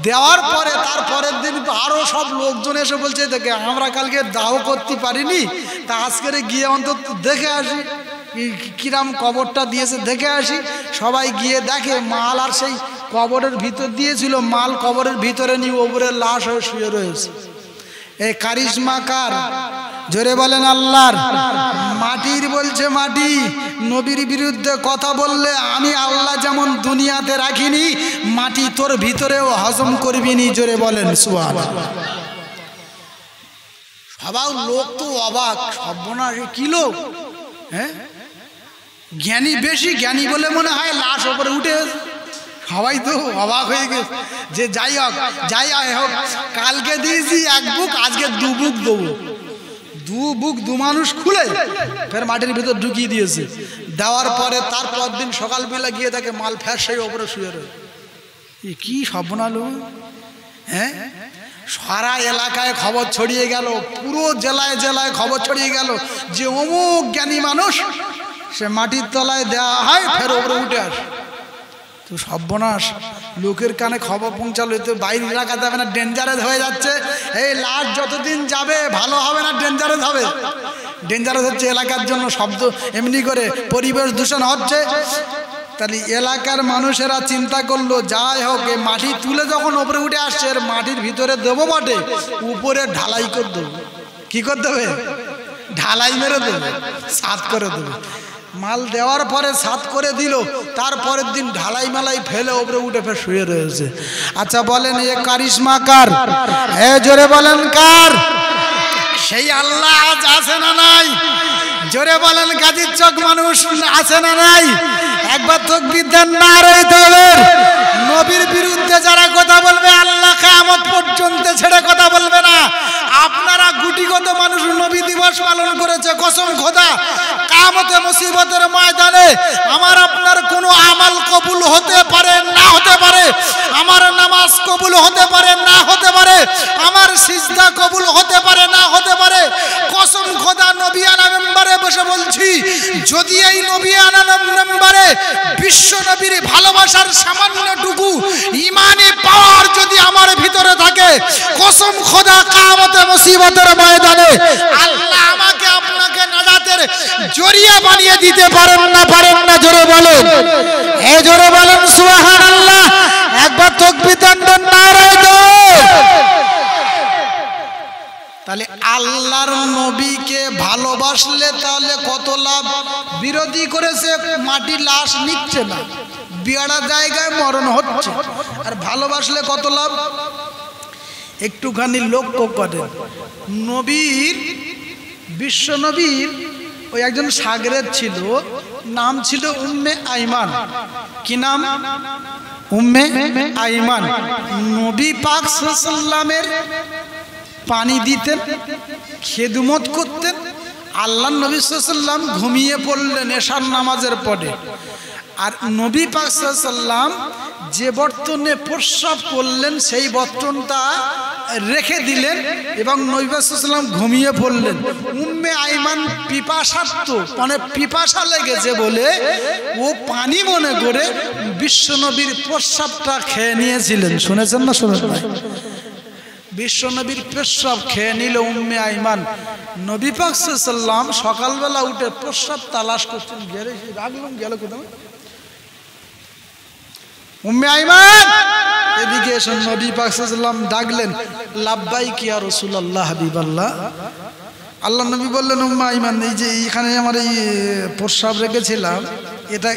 দেওয়ার পরে তার পরের দিন আরও সব লোকজন এসে বলছে দেখে আমরা কালকে দাহ করতে পারিনি, তা আজকের গিয়ে অন্তত দেখে আসি কিরাম কবরটা দিয়েছে, দেখে আসি। সবাই গিয়ে দেখে মাল আর সেই কবরের ভিতর দিয়েছিল, মাল কবরের ভিতরে নিয়ে ওপরে লাশ হয়ে শুয়ে রয়েছে। এই কারিশমা কার? জোরে বলেন আল্লাহর। মাটির বলছে মাটি নবীর বিরুদ্ধে কথা বললে আমি আল্লাহ যেমন দুনিয়াতে রাখিনি, মাটি তোর ভিতরেও হজম করবি নি। জোরে বলেন সুবহানাল্লাহ। সবাই লোক তো অবাক, সর্বনাশ কি লোক, হ্যাঁ জ্ঞানী বেশি, জ্ঞানী বলে মনে হয় লাশ ওপরে উঠে। সবাই তো অবাক হয়ে গেছে যে যাই হোক কালকে দিয়েছি এক বুক, আজকে দু বুক দেবো। দু বুক দু মানুষ খুলে ফের মাটির ভিতর ঢুকিয়ে দিয়েছে। দেওয়ার পরে তারপর দিন সকালবেলা গিয়ে দেখে মাল ফের সেই ওপরে শুয়ে রয়ে। কি সর্বনাশ! হ্যাঁ সারা এলাকায় খবর ছড়িয়ে গেল, পুরো জেলায় জেলায় খবর ছড়িয়ে গেল যে অমুক জ্ঞানী মানুষ সে মাটির তলায় দেওয়া হয়, ফের ওপরে উঠে আসে। তো সর্বনাশ, লোকের কানে খবর পৌঁছালো, তো বাইরে এলাকা যাবে না, ডেঞ্জারাস হয়ে যাচ্ছে। এই লাশ যতদিন যাবে ভালো হবে না, ডেঞ্জারাস হবে। ডেঞ্জারাস হচ্ছে এলাকার জন্য, শব্দ এমনি করে পরিবেশ দূষণ হচ্ছে। তাহলে এলাকার মানুষেরা চিন্তা করলো যাই হোক এই মাটি তুলে যখন ওপরে উঠে আসছে, এর মাটির ভিতরে দেবো বটে, উপরে ঢালাই করে দেবো। কি করতে হবে? ঢালাই মেরে দেবে, ছাদ করে দেবে। মাল দেওয়ার পরে ছাদ করে দিল, তারপরের দিন ঢালাই মালাই ফেলে ওপরে উঠে ফের শুয়ে রয়েছে। আচ্ছা বলেন এ কারিশমা কার? এ জোরে বলেন কার? সেই আল্লাহ আজ আছে না নাই? জোরে বলেন গাজীর চক মানুষ আছে না নাই? একবার তাকবীর দেন নারে তাকবীর। নবীর বিরুদ্ধে যারা কথা বলবে আল্লাহ কিয়ামত পর্যন্ত ছেড়ে কথা বলবে না। আপনারা গুটিগত মানুষ নবী দিবস পালন করেছে, কসম খোদা কিয়ামতে মুসিবতের ময়দানে আমার আপনার কোনো আমল কবুল হতে পারে না হতে পারে, আমার নামাজ কবুল হতে পারে না হতে পারে, আমার সিজদা কবুল হতে পারে না হতে পারে। কসম খোদা নবী আনা মেম্বারে বসে বলছি, যদি এই নবী আনা মেম্বারে বিশ্ব নবীর ভালোবাসার সামান্যটুকু ইমানি পাওয়ার যদি আমার ভিতরে থাকে, কসম খোদা কিয়ামতে মুসিবতের ময়দানে আল্লাহ আমাকে আপনাকে নাজাতের জরিয়া বানিয়ে দিতে পারেন না জোরে বলেন। এই জোরে বলেন সুবহানাল্লাহ। একবার তাকবীর দেন নারে তাকবীর। তাহলে আল্লাহর নবীকে ভালোবাসলে তাহলে কত লাভ। বিরোধী করেছে মাটি লাশ নিচ্ছে না, বিয়াড়া জায়গায় মরণ হচ্ছে, আর ভালোবাসলে কত লাভ। একটুখানি লক্ষ্য করেন, নবীর বিশ্ব নবীর ওই একজন সাগরেদ ছিল, নাম ছিল উম্মে আইমান। কি নাম? উম্মে আইমান। নবী পাক সাল্লাল্লাহু আলাইহি ওয়াসাল্লামের পানি দিতেন, খেদমত করতেন। আল্লাহ নবী সাল্লাল্লাহু আলাইহি ওয়াসাল্লাম ঘুমিয়ে পড়লেন এশার নামাজের পরে, আর নবী পাক সাল্লাল্লাহু আলাইহি ওয়াসাল্লাম যে বর্তনে প্রস্রাব করলেন সেই বর্তনটা রেখে দিলেন এবং নবী পাক সাল্লাল্লাহু আলাইহি ওয়াসাল্লাম ঘুমিয়ে পড়লেন। উম্মে আইমান পিপাসার্ত, মানে পিপাসা লেগেছে বলে ও পানি মনে করে বিশ্ব নবীর প্রস্রাবটা খেয়ে নিয়েছিলেন। শুনেছেন না? শুনেছেন? বিশ্ব নবীর প্রস্রাব খেয়ে নিল উম্মে আইমান। নবী পাক সাল্লাল্লাহু আলাইহি ওয়াসাল্লাম সকালবেলা উঠে প্রস্রাব তালাশ করছেন, গেলে রাখলাম গেল কোথাও। উম্মে আইমান এদিকে এসে নবী পাক সাল্লাল্লাহু আলাইহি ওয়াসাল্লাম ডাকলেন, লাব্বাইক ইয়া রাসূলুল্লাহ হাবিবাল্লাহ। আল্লাহ নবী বললেন, উম্মে আইমান এই যে এখানে আমার এই প্রস্রাব রেখেছিলাম, এটা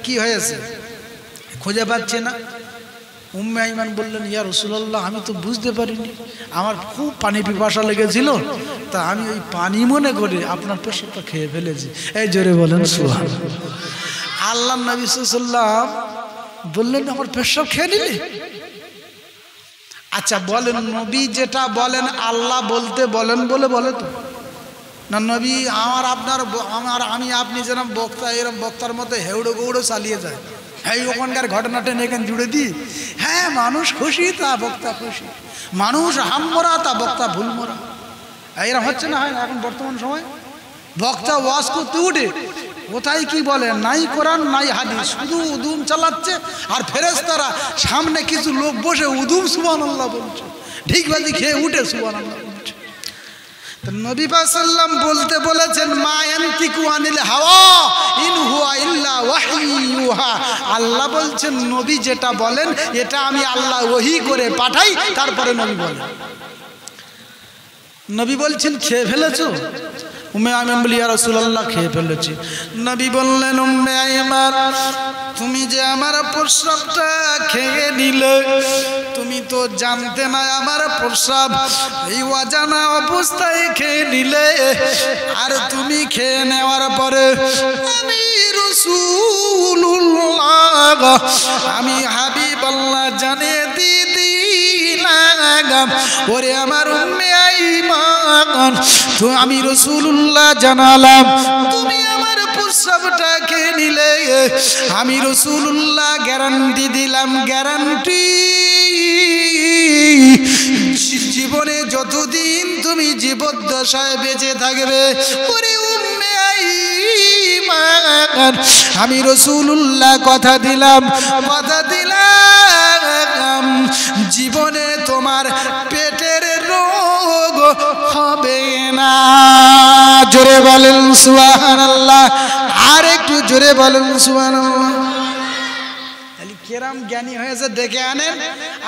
কি হয়েছে খুঁজে পাচ্ছি না। উম্মে আইমান বললেন, ইয়া রাসূলুল্লাহ আমি তো বুঝতে পারিনি, আমার খুব পানি পিপাসা লেগেছিল, তা আমি ওই পানি মনে করে আপনার প্রস্রাবটা খেয়ে ফেলেছি। এই জোরে বলেন সুবহানাল্লাহ। আল্লাহ নবী সাল্লাল্লাহু আলাইহি ওয়াসাল্লাম বললেন, আমার প্রস্রাব খেয়ে নিলে? আচ্ছা বলেন, নবী যেটা বলেন আল্লাহ বলতে বলেন বলে বলে তো না? নবী আমি আপনি যেরকম বক্তা, এরকম বক্তার মতো হেউড়ো গৌড়ো চালিয়ে যায়, হ্যাঁ ওখানকার ঘটনাটা এখানে জুড়ে দিই, হ্যাঁ মানুষ খুশি তা বক্তা খুশি, মানুষ হামমরা তা বক্তা ভুলমরা। এরকম হচ্ছে না? হয় না এখন বর্তমান সময়? বক্তা ওয়াজ করতে উঠে কোথায় কি বলে, নাই কোরআন নাই হাদিস, শুধু উদুম চালাচ্ছে। আর ফেরেশতারা সামনে কিছু লোক বসে উদুম সুবহানাল্লাহ বলছে, ঠিক বাজি খেয়ে উঠে সুবহানাল্লাহ বলছে। তো নবী পাক সাল্লাম বলতে বলেছেন, মা ইয়ানতিকু আনিল হাওয়া ইন হুয়া ইল্লা ওয়াহয়ুহা। আল্লাহ বলছেন নবী যেটা বলেন এটা আমি আল্লাহ ওহী করে পাঠাই, তারপরে নবী বলেন। নবী বলছেন খেয়ে ফেলেছো? উম্মে আইমান বলি, ইয়া রাসূলুল্লাহ খেয়ে ফেলেছি। নবী বললেন, উম্মে আইমান তুমি যে আমার প্রস্রাবটা খেয়ে নিলে, তুমি তো জানতে না আমার প্রস্রাব এই অজানা অবস্থায় খেয়ে নিলে। আর তুমি খেয়ে নেওয়ার পরে আমি রাসূলুল্লাহ, আমি হাবিবাল্লাহ জানিয়ে দিলাম, ওরে আমার উম্মে আইমান তো আমি রাসূলুল্লাহ জানালাম তুমি আমার প্রস্রাবটা খেয়ে নিলে। আমি রাসূলুল্লাহ গ্যারান্টি দিলাম, গ্যারান্টি জীবনে যতদিন তুমি জীবদ্দশায় বেঁচে থাকবে, ওরে উম্মে আইমান আমি রাসূলুল্লাহ কথা দিলাম জীবনে তোমার পেটের রোগ হবে না। জোরে বলেন সুবহানাল্লাহ, আর একটু জোরে বলেন সুবহানাল্লাহ। কেরাম জ্ঞানী হয়েছে ডেকে আনেন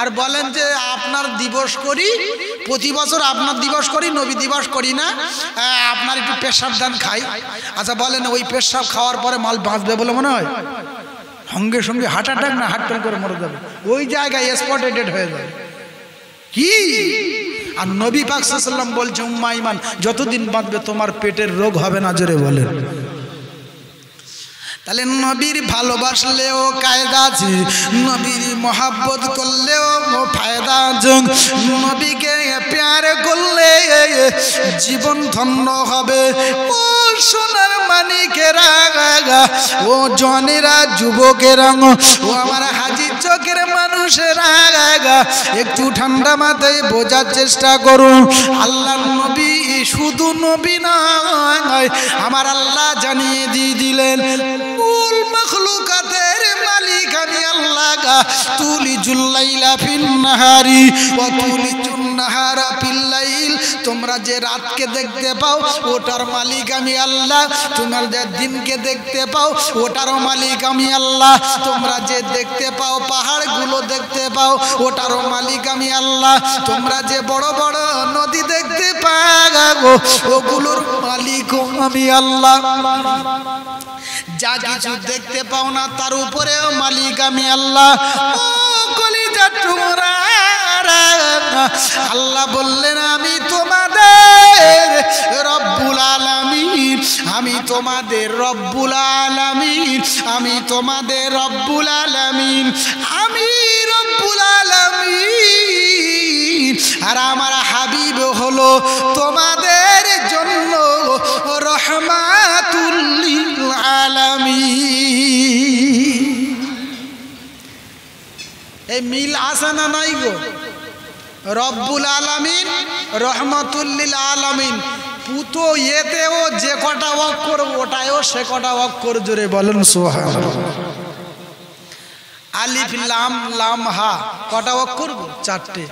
আর বলেন যে আপনার দিবস করি, প্রতি বছর আপনার দিবস করি, নবী দিবস করি না, আপনার একটু পেশাব দান খাই। আচ্ছা বলেন ওই পেশাব খাওয়ার পরে মাল বাঁচবে বলে মনে হয়? সঙ্গে সঙ্গে হার্ট অ্যাটাক না হার্ট ফেল করে মরে যাবে, ওই জায়গায় স্পটে ডেড হয়ে যাবে কি। আর নবী পাক সাল্লাল্লাহু আলাইহি ওয়াসাল্লাম বলছে, উম্মে আইমান যতদিন বাঁচবে তোমার পেটের রোগ হবে না। জোরে বলেন। তাহলে নবীর ভালোবাসলেও কায়দা আছে, নবীর মহাব্বত করলেও ফায়দা আছে। নবীকে প্যার করলে জীবন ধন্য হবে। ও সোনার মানিকেরা, ও জনেরা, যুবকেরা, ও আমার হাজির চোখের মানুষেরা, একটু ঠান্ডা মাথায় বোঝার চেষ্টা করুন। আল্লাহর নবী শুধু নবী নয়, আমার আল্লাহ জানিয়ে দিলেন কুল মাখলুকাতের মালিক আমি আল্লাহ। তুলিজুল লাইলা ফিন নাহারি ওয়া তুলিজুন নাহারা ফিল লাইল। তোমরা যে রাতকে দেখতে পাও ওটার মালিক আমি আল্লাহ, তোমরা যে দিনকে দেখতে পাও ওটারও মালিক আমি আল্লাহ, তোমরা যে দেখতে পাও পাহাড়গুলো দেখতে পাও ওটারও মালিক আমি আল্লাহ, তোমরা যে বড় বড় নদী দেখতে পাও ওগুলোর মালিক আমি আল্লাহ, যা কিছু দেখতে পাও না তার উপরেও মালিক আমি আল্লাহ। ও কলিজার টুকরা, আল্লাহ বললেন আমি তোমাদের রব্বুল আলামিন, আমি তোমাদের রব্বুল আলামিন, আমি তোমাদের রব্বুল আলামিন, আমি রব্বুল আলামিন। আর আমার হাবিব হলো তোমাদের জন্য রহমাতুল লিল আলামিন। এই মিল আছে না নাই গো? রব্বুল আলামিন, রহমাতুল লিল আলামিন, পুতো এতেও যে কটা অক্ষর ওটাও সে কটা অক্ষর। জোরে বলেন সুবহানাল্লাহ। আলিফ লাম লাম হা কটা অক্ষর? চারটে।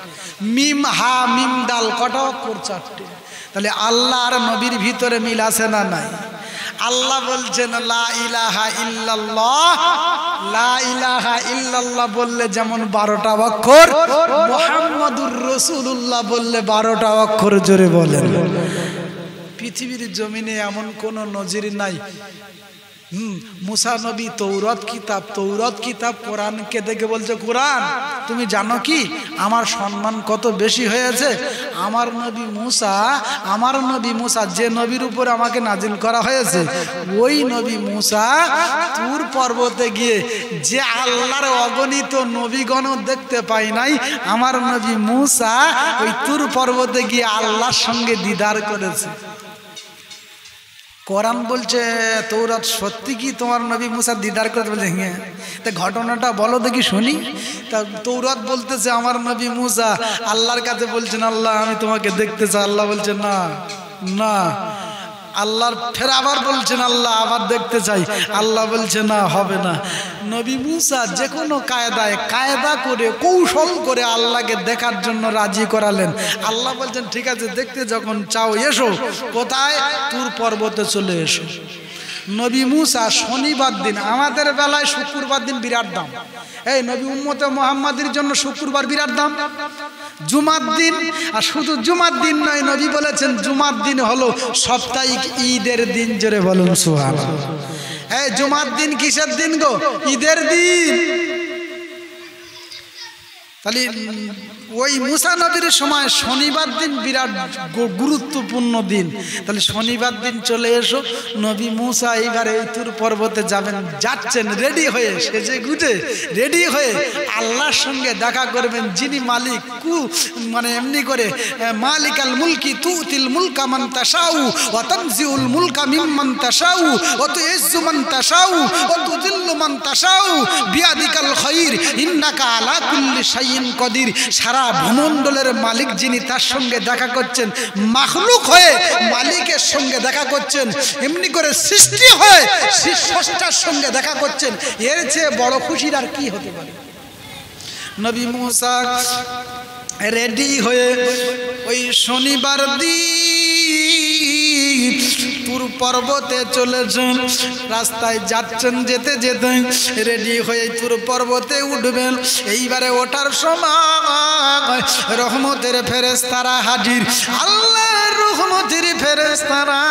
মিম হা মিম দাল কটা অক্ষর? চারটে। তাহলে আল্লাহ আর নবীর ভিতরে মিল আছে না নাই? আল্লাহ বলছেন লা ইলাহা ইল্লাল্লাহ, লা ইলাহা ইল্লাল্লাহ বললে যেমন 12টা অক্ষর, মুহাম্মাদুর রাসূলুল্লাহ বললে 12টা অক্ষর। জোরে বলেন। পৃথিবীর জমিনে এমন কোন নজির নাই। মুসা নবী তৌরাত কিতাব কোরআনকে দেখে বলছে, কোরআন তুমি জানো কি আমার সম্মান কত বেশি হয়েছে? আমার নবী মুসা যে নবীর উপর আমাকে নাজিল করা হয়েছে, ওই নবী মুসা তুর পর্বতে গিয়ে যে আল্লাহর অগণিত নবীগণ দেখতে পাই নাই, আমার নবী মুসা ওই তুর পর্বতে গিয়ে আল্লাহর সঙ্গে দিদার করেছে। কোরআন বলছে তৌরাত সত্যি কি তোমার নবী মুসা দিদার করে? বলছে হ্যাঁ। তা ঘটনাটা বলো দেখি শুনি। তা তৌরাত বলতেছে আমার নবী মুসা আল্লাহর কাছে বলছেন, আল্লাহ আমি তোমাকে দেখতে চাই। আল্লাহ বলছে না না, আল্লাহর ফের আবার বলছেন আল্লাহ আবার দেখতে চাই। আল্লাহ বলছে না, হবে না। নবী মুসা যে কোনো কায়দা করে কৌশল করে আল্লাহকে দেখার জন্য রাজি করালেন। আল্লাহ বলছেন ঠিক আছে, দেখতে যখন চাও এসো। কোথায়? তুর পর্বতে চলে এসো। নবী মুসা শনিবার দিন, আমাদের বেলায় শুক্রবার দিন বিরাট দাম। এই নবী উম্মতে মুহাম্মাদের জন্য শুক্রবার বিরাট দাম। জুমার দিন, আর শুধু জুমার দিন নয়, নবী বলেছেন জুমার দিন হলো সাপ্তাহিক ঈদের দিন। জোরে বলুন সুবহানাল্লাহ। এই জুমার দিন কিসের দিন গো? ঈদের দিন। তাহলে ওই মুসা নবীর সময় শনিবার দিন বিরাট গুরুত্বপূর্ণ দিন। তাহলে শনিবার দিন চলে এসো। নবী মুসা এইবারে এই তুর পর্বতে যাচ্ছেন রেডি হয়ে, সেজে গুজে রেডি হয়ে আল্লাহর সঙ্গে দেখা করবেন, যিনি মালিক। মানে এমনি করে মালিকাল মুলকি তুতিল মুলকা মান তাশাউ ওয়া তানজিউল মুলকা মিম্মান তাশাউ ওয়া তুইজ্জু মান তাশাউ ওয়া তুযিল্লু মান তাশাউ বিয়াদিকাল খায়র ইন্নাকা আলা কুল্লি শাইইন কাদির। সারা ভূমণ্ডলের মালিক যিনি, তার সঙ্গে দেখা করছেন। মাখলুক হয়ে মালিকের সঙ্গে দেখা করছেন, এমনি করে সৃষ্টি হয়ে স্রষ্টার সঙ্গে দেখা করছেন। এর চেয়ে বড় খুশির আর কি হতে পারে? নবী মুসা রেডি হয়ে ওই শনিবার দিন তুর পর্বতে চলেছেন। রাস্তায় যাচ্ছেন, যেতে যেতে রেডি হয়ে তুর পর্বতে উঠবেন। এইবারে ওঠার সময় রহমতের ফেরেশতারা হাজির। আল্লাহর রহমতের ফেরেশতারা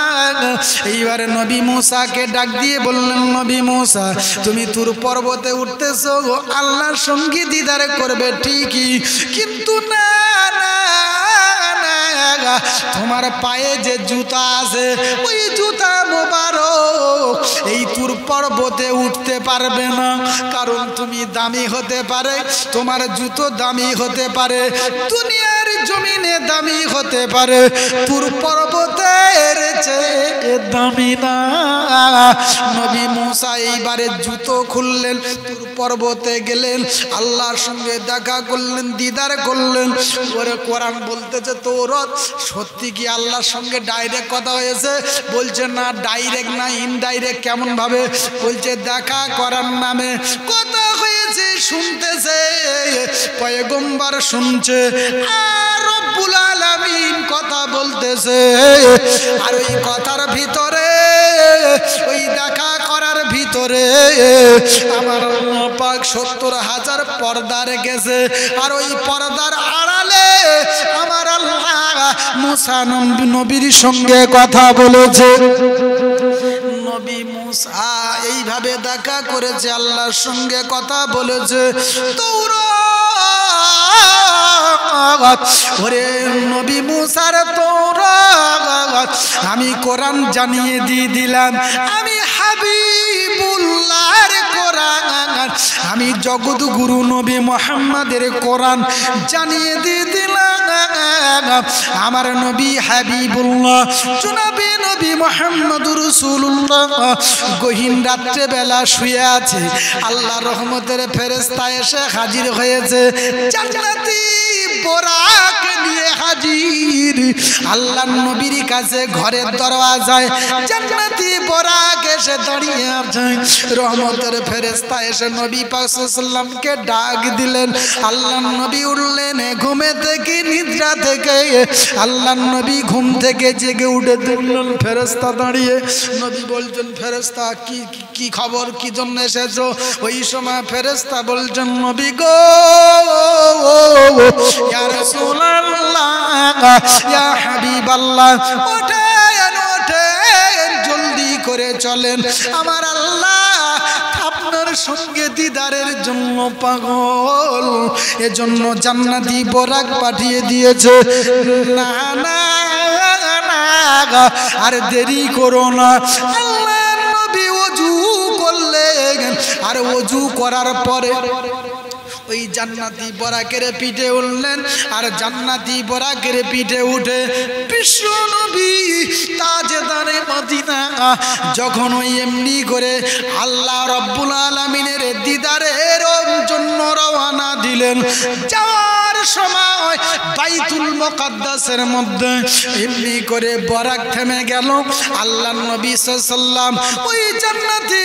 এইবারে নবী মুসাকে ডাক দিয়ে বললেন, নবী মুসা তুমি তুর পর্বতে উঠতেছো, আল্লাহর সঙ্গে দিদার করবে ঠিকই, কিন্তু না না না, তোমার পায়ে যে জুতা আছে ওই জুতা মোবারক এই তুর পর্বতে উঠতে পারবে না। কারণ তুমি দামি হতে পারে, তোমার জুতো দামি হতে পারে, দুনিয়ার জমিনে দামি হতে পারে, তুর পর্বতের চেয়ে দামি না। নবী মুসা এইবারে জুতো খুললেন, তুর পর্বতে গেলেন, আল্লাহর সঙ্গে দেখা করলেন, দিদার করলেন। ওরে কোরআন বলতেছে তৌরাত, সত্যি কি আল্লাহর সঙ্গে ডাইরেক্ট কথা হয়েছে? বলছে না, ডাইরেক্ট না, ইনডাইরেক্ট। কেমন ভাবে? বলছে দেখা করার নামে কথা হয়েছে, শুনতেছে, পয়গম্বর শুনছে, আর রব্বুল আলামিন কথা বলতেছে। আর ওই কথার ভিতরে, ওই দেখা করার ভিতরে আমার পাক ৭০,০০০ পর্দা রেখেছে। আর ওই পর্দার আড়ালে আমার আল্লাহ মুসা নবীর সঙ্গে কথা বলেছে। নবী মুসা এইভাবে দেখা করেছে, আল্লাহর সঙ্গে কথা বলেছে। তৌরাত, ওরে নবী মুসার তৌরাত আমি কোরআন জানিয়ে দিয়ে দিলাম। আমি হাবিবুল্লাহর কোরআন, আমি জগৎ গুরু নবী মুহাম্মাদের কোরআন জানিয়ে দিয়ে দিলাম। আমার নবী হাবিবুল্লাহ জনাবে নবী মুহাম্মদুর রাসূলুল্লাহ গহীন রাত্রে বেলা শুয়ে আছে। আল্লাহর রহমতের ফেরেশতা এসে হাজির হয়েছে, জান্নাতি বোরাক নিয়ে হাজির। আল্লাহর নবীর কাছে ঘরের দরওয়াজায় জান্নাতি বোরাক এসে দাঁড়িয়ে আছে। রহমতের ফেরেশতা এসে নবী পাক সাল্লাল্লাহু আলাইহি ওয়াসাল্লামকে ডাক দিলেন। আল্লাহর নবী উঠলেন ঘুমে থেকে, নিদ্রা থেকে। আল্লাহর নবী ঘুম থেকে জেগে উঠে দেখলেন ফেরেশতা দাঁড়িয়ে। নবী বলছেন, ফেরেশতা কি খবর, কি জন্য এসেছো? ওই সময় ফেরেশতা বলছেন, নবী গো, ইয়া রাসূলুল্লাহ, ইয়া হাবিবাল্লাহ, ওঠেন ওঠেন, জলদি করে চলেন, আমার আল্লাহ আপনার সঙ্গে দিদারের জন্য পাগল, এজন্য জান্নাতি বোরাক পাঠিয়ে দিয়েছে। না না না, আর দেরি করো না। আল্লাহর নবী ওযু করলেন, আর ওযু করার পরে ওই জান্নাতি বোরাকের পিঠে উঠলেন। আর জান্নাতি বোরাকের পিঠে উঠে বিশ্ব নবী তাজদারে মদিনা যখন ওই এমনি করে আল্লাহ রব্বুল আলামিনের দিদারের জন্য রওনা দিলেন, যাওয়ার সময় বাইতুল মুকাদ্দাসের মধ্যে এমনি করে বরাক থেমে গেল। আল্লাহর নবী সাল্লাল্লাহু ওই জান্নাতে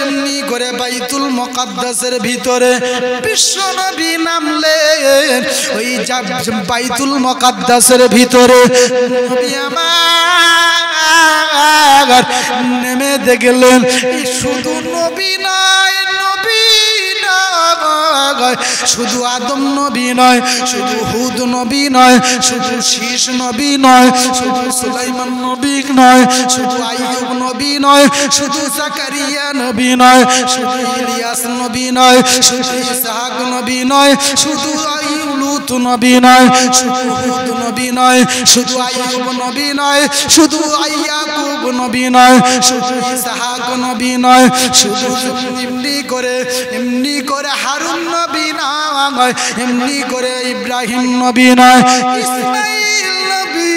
এমনি করে বাইতুল মুকাদ্দাসের ভিতরে বিশ্ব নবী নামলেন। ওই বাইতুল মুকাদ্দাসের ভিতরে নবী আমার নেমে দেখলেন শুধু নবী নয়, শুধু আদম নবী নয়, শুধু হুদ নবী নয়, শুধু শীষ নবী নয়, শুধু সুলাইমান নবী নয়, শুধু আইয়ুব নবী নয়, শুধু জাকারিয়া নবী নয়, শুধু ইলিয়াস নবী নয়, শুধু ইসহাক নবী নয়, শুধু লূত নবী নয়, শুধু হুদ নবী নয়, শুধু আইয়ুব নবী নয়, শুধু ইয়াকুব নবী নয়, শুধু ইসহাক নবী নয়, শুধু এমনি করে হারুন নবী নয়, এমনি করে ইব্রাহিম নবী নয়, ইসমাইল নবী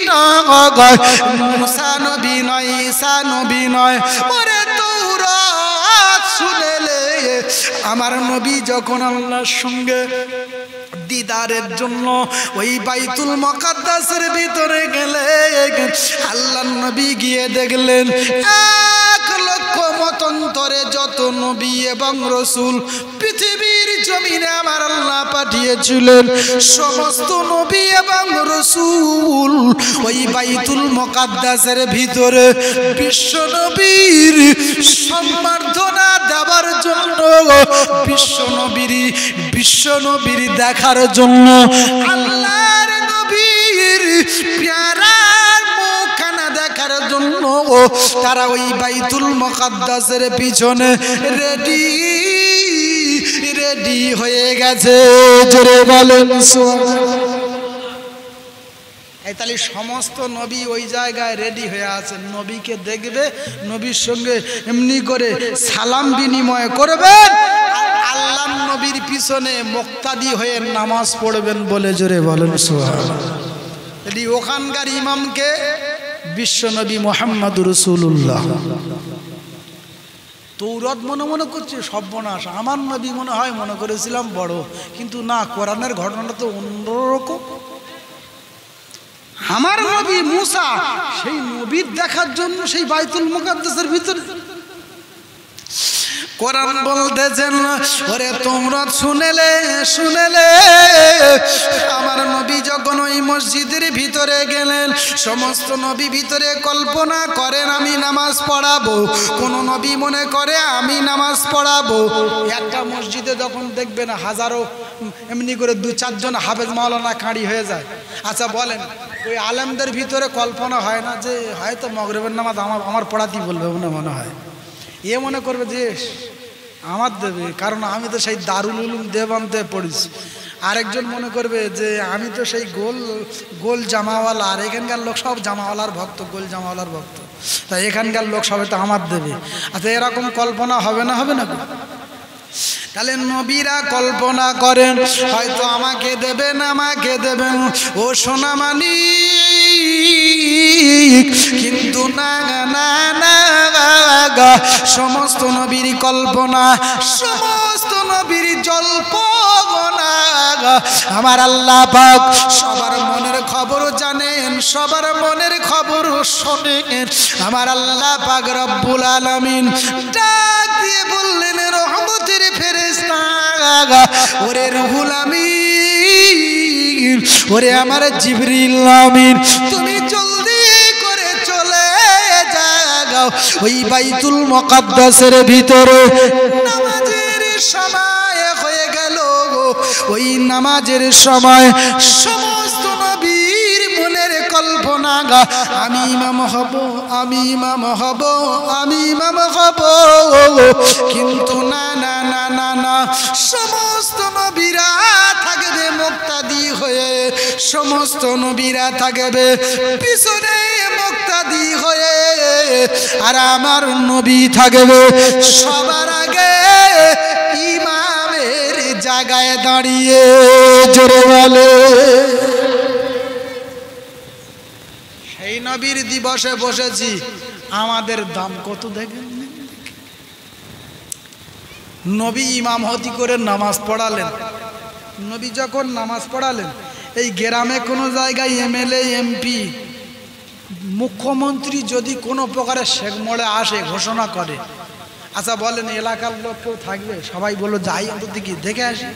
নয়, মুসা নবী নয়, ঈসা নবী নয়। ওরে তাওরাত শুনেলে আমার নবী যখন আল্লাহর সঙ্গে দিদারের জন্য ওই বাইতুল মুকাদ্দাসের ভিতরে গেলেন, আল্লাহর নবী গিয়ে দেখলেন 1 লক্ষ মতান্তরে যত নবী এবং রাসূল পৃথিবীর জমিনে আমার আল্লাহ পাঠিয়েছিলেন, সমস্ত নবী এবং রাসূল ওই বাইতুল মুকাদ্দাসের ভিতরে বিশ্ব নবীর সম্বর্ধনা দেওয়ার জন্য, বিশ্ব নবীর দেখার জন্য, আল্লাহর নবীর প্যারার মুখখানা দেখার জন্য তারা ওই বাইতুল মুকাদ্দাসের পিছনে রেডি হয়ে গেছে। জোরে বলেন সুবহানাল্লাহ। তাহলে সমস্ত নবী ওই জায়গায় রেডি হয়ে আছেন, নবীকে দেখবে, নবীর সঙ্গে এমনি করে সালাম বিনিময় করবেন, আল্লাহর নবীর পিছনে মুক্তাদি হয়ে নামাজ পড়বেন বলে জোরে বলেন সুবহানাল্লাহ। ওখানকার ইমামকে বিশ্বনবী মুহাম্মদুর রাসূলুল্লাহ। তৌরাত মনে করছে সর্বনাশ, আমার নবী মনে করেছিলাম বড়, কিন্তু না, কোরআনের ঘটনাটা তো অন্যরকম। আমার নবী মুসা সেই নবীর দেখার জন্য সেই বাইতুল মুকাদ্দাসের ভিতরে, কোরআন বলতেছেন ওরে তোমরা শুনেলে আমার নবী যখন ওই মসজিদের ভিতরে গেলেন, সমস্ত নবী ভিতরে কল্পনা করেন আমি নামাজ পড়াবো, কোন নবী মনে করে আমি নামাজ পড়াবো। একটা মসজিদে যখন দেখবেন হাজারো এমনি করে 2-4 জন হাফেজ মাওলানা কাঁড়ি হয়ে যায়, আচ্ছা বলেন ওই আলেমদের ভিতরে কল্পনা হয় না যে হয়তো মাগরিবের নামাজ আমার পড়াতেই বলবে মনে হয়, এ মনে করবে যে আমার দেবে, কারণ আমি তো সেই দারুল উলুম দেওবন্দে পড়েছি। আরেকজন মনে করবে যে আমি তো সেই গোল জামাওয়ালা, আর এখানকার লোক সব জামাওয়ালার ভক্ত, গোল জামাওয়ালার ভক্ত, তাই এখানকার লোক সবাই তো আমার দেবে। আচ্ছা এরকম কল্পনা হবে না? তাহলে নবীরা কল্পনা করেন হয়তো আমাকে দেবেন ও সোনামানি, কিন্তু না, সমস্ত নবীর কল্পনা, সমস্ত নবীর জল্পনা আমার আল্লাহ পাক সবার মনের খবর জানেন, সবার মনের খবর শোনেন। আমার আল্লাহ পাক রব্বুল আলামিন ডাক দিয়ে বললেন রহমতের ফেরেশতা ওরে রুহুল আমিন, ওরে আমার জিবরিল আমিন, তুমি জলদি করে চলে যাও ওই বাইতুল মুকাদ্দাসের ভিতরে। নামাজের সময় হয়ে গেল, ওই নামাজের সময় সমস্ত নবীর মনের কল্পনা আমি ইমাম হব, আমি ইমাম হব, আমি ইমাম হব, কিন্তু না, সমস্ত নবীরা থাকবে মুক্তাদি হয়ে, সমস্ত নবীরা থাকবে পিছনে মুক্তাদি হয়ে, আর আমার নবী থাকবে সবার আগে ইমামের জায়গায় দাঁড়িয়ে। জোরে বলে সেই নবীর দিবসে বসেছি, আমাদের দাম কত দেখেন। নবী ইমামতি করে নামাজ পড়ালেন, নবী যখন নামাজ পড়ালেন, এই গ্রামে কোনো জায়গায় এমএলএ এমপি মুখ্যমন্ত্রী যদি কোনো প্রকারের শেখ মোড়ে আসে ঘোষণা করে, আচ্ছা বলেন এলাকার লোক কেউ থাকবে? সবাই বললো যাই অন্তত গিয়ে দেখে আসি।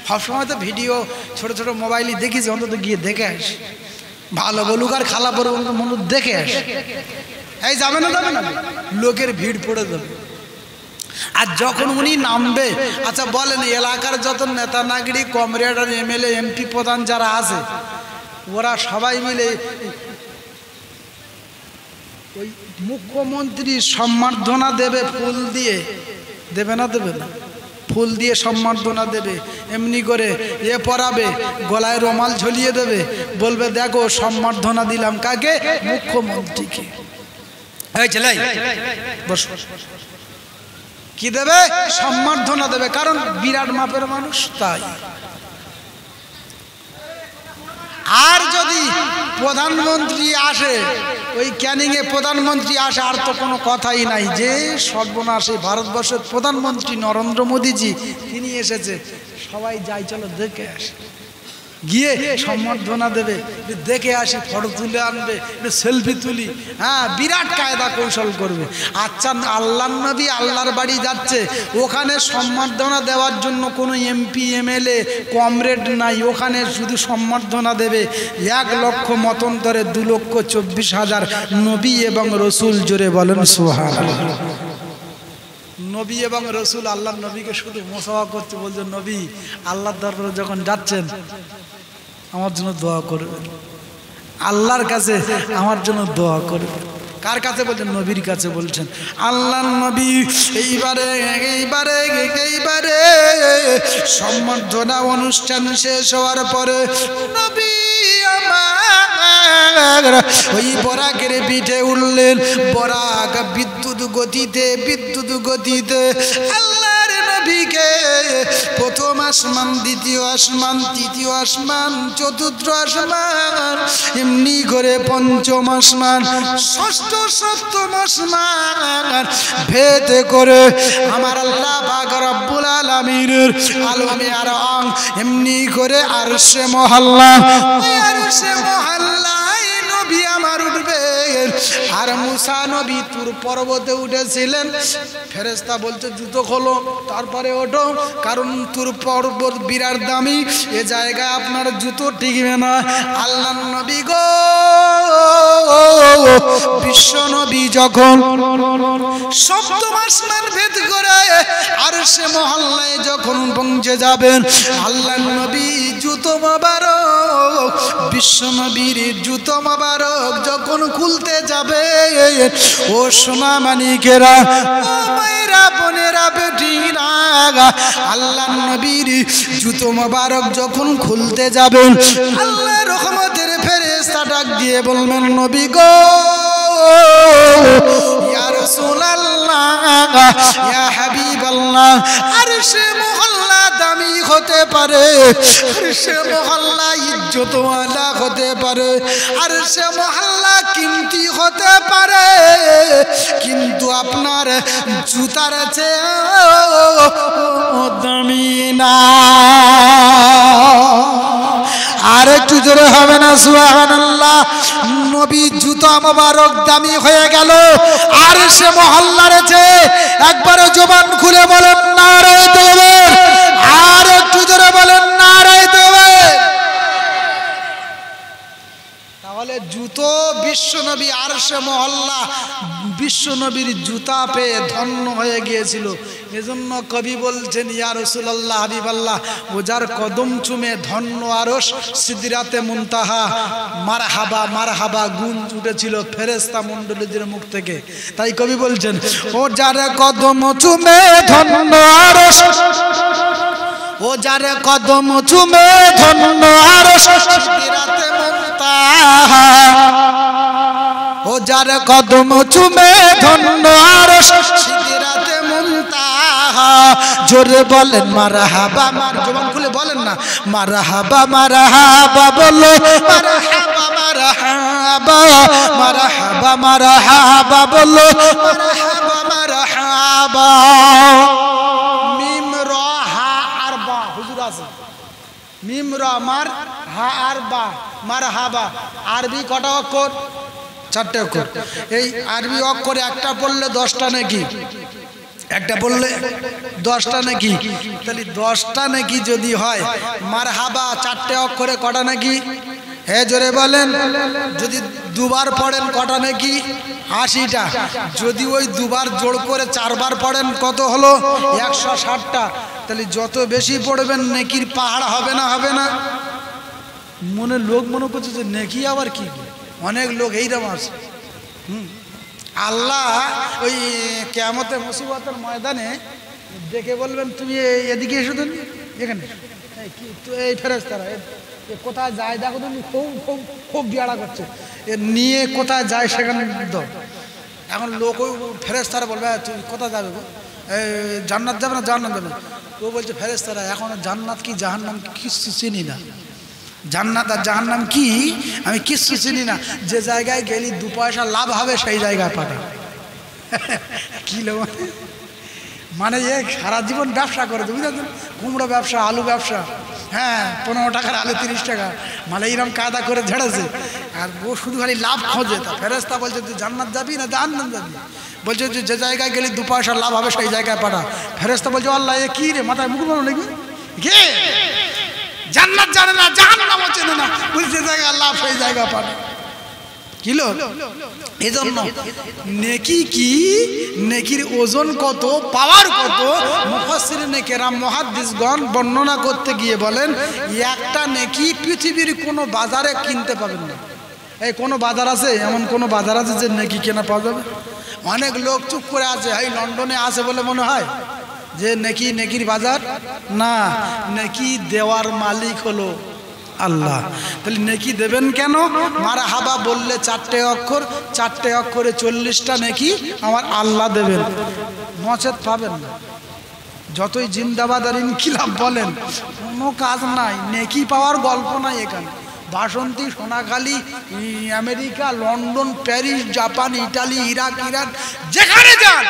সবসময় তো ভিডিও ছোট ছোট মোবাইলে দেখিছি, অন্তত গিয়ে দেখে আসি। ভালো বলুক আর খালা পড়ুক মনে দেখে আসি। এই যাবে না, যাবে না, লোকের ভিড় পড়ে যাবে। আর যখন উনি নামবে, আচ্ছা বলেন এলাকার যত নেতা নাগরিক কমরেড আর এমএলএ এমপি প্রধান যারা আছে, ওরা সবাই মিলে ওই মুখ্যমন্ত্রী সম্বর্ধনা দেবে ফুল দিয়ে, দেবে না দেবে না? ফুল দিয়ে সম্বর্ধনা দেবে, এমনি করে এ পরাবে, গলায় রুমাল ঝুলিয়ে দেবে, বলবে দেখো সম্বর্ধনা দিলাম কাকে? মুখ্যমন্ত্রীকে। এই ছেলে বস, কি দেবে? সম্বর্ধনা দেবে, কারণ বিরাট মাপের মানুষ তাই। আর যদি প্রধানমন্ত্রী আসে, ওই ক্যানিংয়ে প্রধানমন্ত্রী আসে, আর তো কোনো কথাই নাই, যে সর্বনাশ এই ভারতবর্ষের প্রধানমন্ত্রী নরেন্দ্র মোদীজি তিনি এসেছে, সবাই যাই চলো দেখে আসে, গিয়ে সম্বর্ধনা দেবে, দেখে আসি, ফটো তুলে আনবে, সেলফি তুলি, হ্যাঁ বিরাট কায়দা কৌশল করবে। আচ্ছা আল্লাহর নবী আল্লাহর বাড়ি যাচ্ছে, ওখানে সম্বর্ধনা দেওয়ার জন্য কোনো এমপি এমএলএ কমরেড নাই, ওখানে শুধু সম্বর্ধনা দেবে 1 লক্ষ মতন্তরে 2,24,000 নবী এবং রসুল। জোরে বলেন সুবহানাল্লাহ। নবী এবং রসুল আল্লাহর নবীকে শুধু মোসাফা করতে বলছে, নবী আল্লাহর দরবারে যখন যাচ্ছেন আমার জন্য দোয়া করবেন, আল্লাহর কাছে আমার জন্য দোয়া করবেন। কার কাছে বলছেন? নবীর কাছে বলছেন। আল্লাহর নবী এইবারে সম্বর্ধনা অনুষ্ঠান শেষ হওয়ার পরে নবী আমার ওই বরাকের পিঠে উঠলেন। বরাক বিদ্যুৎ গতিতে আল্লাহর নবীকে প্রথম আসমান, দ্বিতীয় আসমান, তৃতীয় আসমান, চতুর্থ আসমান, এমনি করে পঞ্চম আসমান, ষষ্ঠ সপ্তম আসমান ভেদ করে আমার আল্লাহ পাক রব্বুল আলামিনের আলমে আরম এমনি করে আরশে মহল্লায় নবী আমার উঠবে। আর মুসা নবী তুর পর্বতে উঠেছিলেন, ফেরেশতা বলছে জুতো খোলো, তারপরে ওঠো, কারণ তুর পর্বত বিরাট দামি, এ জায়গায় আপনার জুতো টিকবে না। আল্লাহর নবী গো, বিশ্ব নবী যখন সপ্তম আসমান ভেদ করে আরশে মহল্লায় যখন পৌঁছে যাবেন, আল্লাহর নবী জুতো মোবারক, বিশ্ব নবীর জুতো মোবারক যখন খুলতে যাবে, ও সোনা মানিকেরা, ও মায়েরা, বোনেরা, বেটিরা, আল্লাহর নবীর জুতো মোবারক যখন খুলতে যাবেন, আল্লাহ রহমতের ফেরেশতা ডাক দিয়ে বলবেন, নবী গো, ইয়া রাসূলুল্লাহ, ইয়া হাবিবাল্লাহ, আরশে মহল্লা দামি হতে পারে, আরশে মহল্লা ইজ্জতওয়ালা হতে পারে, আরশে মহল্লা কিমতি হতে পারে, কিন্তু আপনার জুতার চেয়ে দামি না। আর একটু জোরে হবে না সুবহানাল্লাহ? নবী জুতা মোবারক দামি হয়ে গেল, আর সে মহল্লার চেয়ে একবারে জবান খুলে বলেন নারে তাকবীর। আর একটু জোরে বলেন নারে তাকবীর। তাহলে জুতো বিশ্বনবী আরশে মহল্লা বিশ্বনবীর জুতা পেয়ে ধন্য হয়ে গিয়েছিল। এজন্য কবি বলছেন, ইয়া রাসূলুল্লাহ, হাবিবাল্লাহ, ও যার কদম চুমে ধন্য আরশ, সিদরাতে মুনতাহা, মারহাবা মারহাবা গুঞ্জ উঠেছিল ফেরেশতা মণ্ডলীদের মুখ থেকে। তাই কবি বলছেন, ও যার কদম চুমে ধন্য আরশ, ও যার কদম চুমে ধন্য আরশ, সিদরাতে মুনতাহা, ও যার কদম চুমে ধন্য আরশ, সিদরাতে মুনতাহা। জোরে বলেন মারহাবা, মার জবান খুলে বলেন না, মারহাবা মারহাবা বলো, মারহাবা মারহাবা, মারহাবা মারহাবা বলো, মারহাবা মারহাবা। মিম র হা আর বা, হুজুর আছে মিম র মার হা আর বা মার হাবা। আরবি কটা অক্ষর? 4টে অক্ষর। এই আরবি অক্ষরে একটা পড়লে 10টা নাকি, একটা বললে 10টা নাকি। তাহলে 10টা নাকি যদি হয়, মারহাবা 4টে অক্ষরে কটা নাকি? হ্যাঁ জোরে বলেন। যদি দুবার পড়েন কটা নাকি? 80টা। যদি ওই দুবার জোড় করে 4বার পড়েন কত হলো? 160টা। তাহলে যত বেশি পড়বেন নেকির পাহাড় হবে না? হবে না? লোক মনে করছে যে নেকি আবার কি, অনেক লোক এইরকম আছে। আল্লাহ ওই কিয়ামতের মুসিবতের ময়দানে দেখে বলবেন তুমি এদিকে এসো, তুমি এখানে এই ফেরেশতারা কোথায় যায় দেখো, তুমি খুব খুব খুব বিয়াড়া করছে, নিয়ে কোথায় যায় সেখানে দাও। এখন লোক ওই ফেরেশতারা বলবে তুমি কোথায় যাবে গো? জান্নাত যাবে না জাহান্নাম যাবে? ও বলছে ফেরেশতারা এখন জান্নাত কি জাহান্নাম কিছু চিনি না, জান্নাত আর জাহান্নাম কি আমি কিচ্ছু চিনি না, যে জায়গায় গেলি 2 পয়সা লাভ হবে সেই জায়গায় পাঠা। কি লোক মানে এ সারা জীবন ব্যবসা করে, বুঝলেন? কুমড়ো ব্যবসা, আলু ব্যবসা, হ্যাঁ 15 টাকার আলু 30 টাকা, মানে এইরকম কায়দা করে ঝেড়েছে। আর ও শুধু খালি লাভ খোঁজে। তা ফেরেশতা বলছে তুই জান্নাত যাবি না জাহান্নাম যাবি? বলছে যে জায়গায় গেলি 2 পয়সা লাভ হবে সেই জায়গায় পাঠা। ফেরেশতা বলছে আল্লাহ এ কি রে, মাথায় মুখ বানো নাকি? কে জান্নাত জানে না জাহান্নামও চেনে না, বলছে জায়গা লাভ সেই জায়গা পাবে। কিলো এজন্য নেকি কি, নেকির ওজন কত, পাওয়ার কত, মুফাসসিরিনে কেরাম মুহাদ্দিসগণ বর্ণনা করতে গিয়ে বলেন একটা নেকি পৃথিবীর কোনো বাজারে কিনতে পাবেন না। এই কোনো বাজার আছে, এমন কোনো বাজার আছে যে নেকি কেনা পাওয়া যাবে? অনেক লোক চুপ করে আছে, এই লন্ডনে আছে বলে মনে হয় যে নেকি, নেকির বাজার না, নেকি দেওয়ার মালিক হলো আল্লাহ। তাহলে নেকি দেবেন কেন? মারহাবা বললে 4টে অক্ষর, 4টে অক্ষরে 40টা নেকি আমার আল্লাহ দেবেন, নচেত পাবেন না। যতই জিন্দাবাদ আর ইনকিলাব বলেন কোনো কাজ নাই, নেকি পাওয়ার গল্প নাই এখানে। Basanti, Sonakhali, America, London, Paris, Japan, Italy, Iraq, Iran, যেখানে যান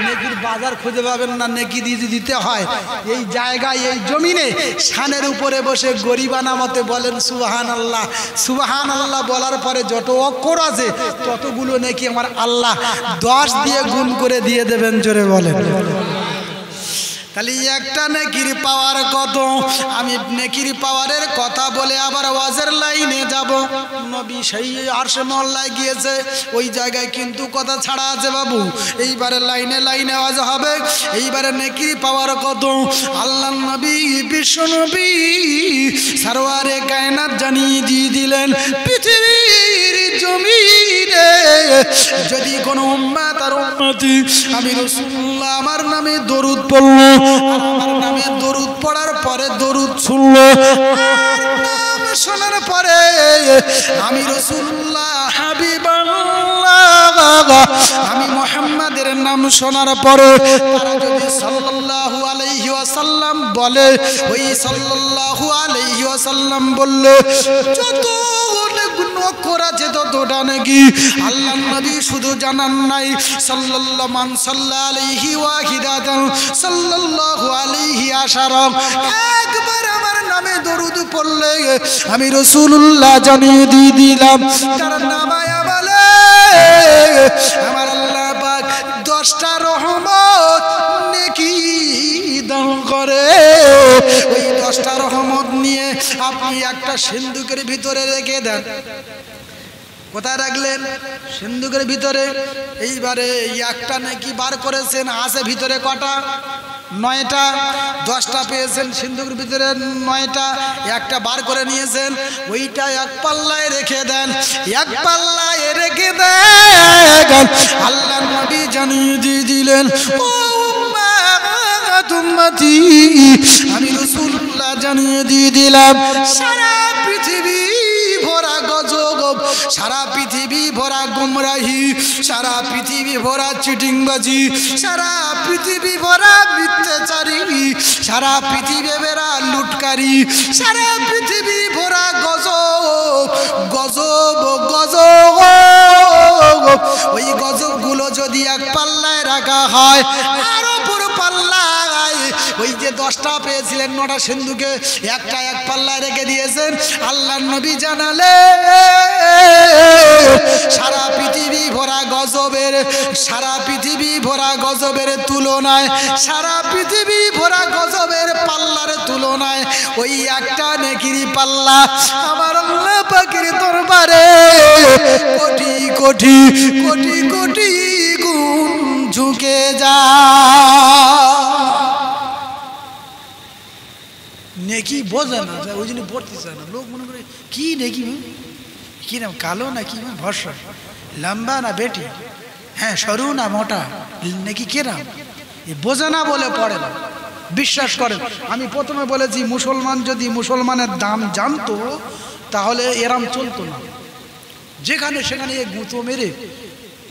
নেকির বাজার খুঁজে পাবেন না। নেকি দিতে হয় এই জায়গায়, এই জমিনে শানের উপরে বসে গরিবানা মতে বলেন সুবহানাল্লাহ। সুবহানাল্লাহ বলার পরে যত অক্ষর আছে ততগুলো নেকি আমার আল্লাহ 10 দিয়ে গুণ করে দিয়ে দেবেন। জোরে বলেন। তাহলে একটা নেকির পাওয়ার কত? আমি নেকির পাওয়ারের কথা বলে আবার ওয়াজের লাইনে যাব। নবী সেই আরশে মহল্লায় গিয়েছে, ওই জায়গায় কিন্তু কথা ছাড়া আছে বাবু। এইবারে লাইনে লাইনে ওয়াজ হবে। এইবারে নেকির পাওয়ার কত আল্লাহ নবী, বিশ্ব নবী সরওয়ারে কায়নাত জানিয়ে দিয়ে দিলেন, পৃথিবীর জমিনে যদি কোনো উম্মত আর উম্মতি আমি রাসূলুল্লাহ আমার নামে দরুদ পড়ল, আমার নামে দরুদ পড়ার পরে দরুদ শুনলো, নাম শোনার পরে আমি রাসূলুল্লাহ হাবিবাল্লাহ আমি মুহাম্মাদের নাম শোনার পরে তারা যদি সাল্লাল্লাহু আলাইহি ওয়াসাল্লাম বলে, ওই সাল্লাল্লাহু আলাইহি ওয়াসাল্লাম বললে যত অক্ষর আছে ততটা নাকি আল্লাহ নবী শুধু জানান নাই, সাল্লাল্লাহু মান সাল্লা আলাইহি ওয়াহিদাতান সাল্লাল্লাহু আলাইহি আশারা, একবার আমার নামে দরুদ পড়লে আমি রাসূলুল্লাহ জানিয়ে দিয়ে দিলাম তার নামায়া বলে আমার আল্লাহ পাক 10টা রহমত নেকি দান করে। ওই 10টা রহমত নিয়ে আপনি একটা সিন্ধুকের ভিতরে রেখে দেন। কোথায় রাখলেন? সিন্ধুকের ভিতরে। এইবারে একটা নাকি বার করেছেন, আছে ভিতরে কটা? 9টা। 10টা পেয়েছেন সিন্ধুকের ভিতরে, 9টা একটা বার করে নিয়েছেন, ওইটা এক পাল্লায় রেখে দেন। এক পাল্লায় রেখে দেন। আল্লাহ নবী জানিয়ে দিয়ে দিলেন ও উম্মতি আমি রাসূলুল্লাহ জানিয়ে দিয়ে দিলাম সারা পৃথিবী ভরা গজব, সারা পৃথিবী ভরা গুমরাহি, সারা পৃথিবী ভরা চিটিংবাজি, সারা পৃথিবী ভরা মিথ্যাচারী, সারা পৃথিবী ভরা লুটকারী, সারা পৃথিবী ভরা গজব গজব গজব। ওই গজবগুলো যদি এক পাল্লায় রাখা হয় আর অপর পাল্লায় ওই যে 10টা পেয়েছিলেন 9টা সিন্ধুকে একটা এক পাল্লায় রেখে দিয়েছেন। আল্লাহর নবী জানালে সারা পৃথিবী ভরা গজবের, সারা পৃথিবী ভরা গজবের তুলনায়, সারা পৃথিবী ভরা গজবের পাল্লার তুলনায় ওই একটা নেকির পাল্লা আমার আল্লাহ পাকের দরবারে কোটি কোটি কোটি কোটি গুণ ঝুঁকে যায়। নেকি বোঝে না, ওই জন্য পড়তে চায় না। লোক মনে করে কি নেকি, কি নাম, কালো না কি ভরসা, লম্বা না বেটি, হ্যাঁ সরু না মোটা, নেকি কেরাম বোঝে না বলে পড়ে না। বিশ্বাস করেন, আমি প্রথমে বলেছি মুসলমান যদি মুসলমানের দাম জানতো তাহলে এরাম চলতো না। যেখানে সেখানে গুঁতো মেরে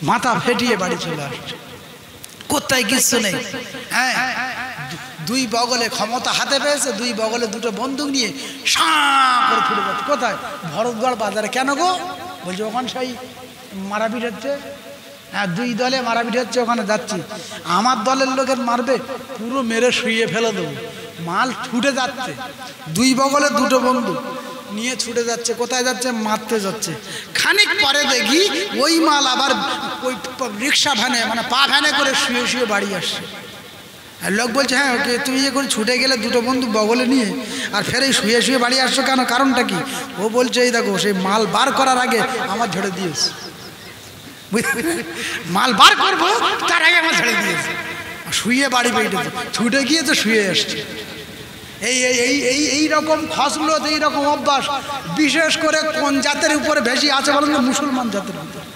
মাথা ফেটিয়ে বাড়ি চলে আসছে, কোথায় কিচ্ছু নেই। হ্যাঁ, দুই বগলে ক্ষমতা হাতে পেয়েছে, দুই বগলে দুটো বন্দুক নিয়ে সাঁ করে ফুটে যাচ্ছে। কোথায়? ভরতগড় বাজারে। কেন গো? বলছে ওখানে সেই মারাপিট হচ্ছে। হ্যাঁ, দুই দলে মারাপিট হচ্ছে, ওখানে যাচ্ছি। আমার দলের লোকের মারবে, পুরো মেরে শুয়ে ফেলে দেবো। মাল ছুটে যাচ্ছে, দুই বগলে দুটো বন্দুক নিয়ে ছুটে যাচ্ছে। কোথায় যাচ্ছে? মারতে যাচ্ছে। খানিক পরে দেখি ওই মাল আবার ওই রিক্সা ভ্যানে, মানে পা ভ্যানে করে শুয়ে শুয়ে বাড়ি আসছে। আর লোক বলছে হ্যাঁ ওকে, তুমি যে করে ছুটে গেলে দুটো বন্দুক বগলে নিয়ে আর ফের এই শুয়ে শুয়ে বাড়ি আসছো কেন, কারণটা কি? ও বলছে এই দেখো, সেই মাল বার করার আগে আমার ঝেড়ে দিয়েছে। মাল বার করবো তার আগে আমার ঝেড়ে দিয়েছে, শুয়ে বাড়ি বেরিয়েছে, ছুটে গিয়ে তো শুয়ে আসছে। এই রকম খসলত, এই রকম অভ্যাস বিশেষ করে কোন জাতের উপরে বেশি আছে বলেন তো? মুসলমান জাতের উপরে।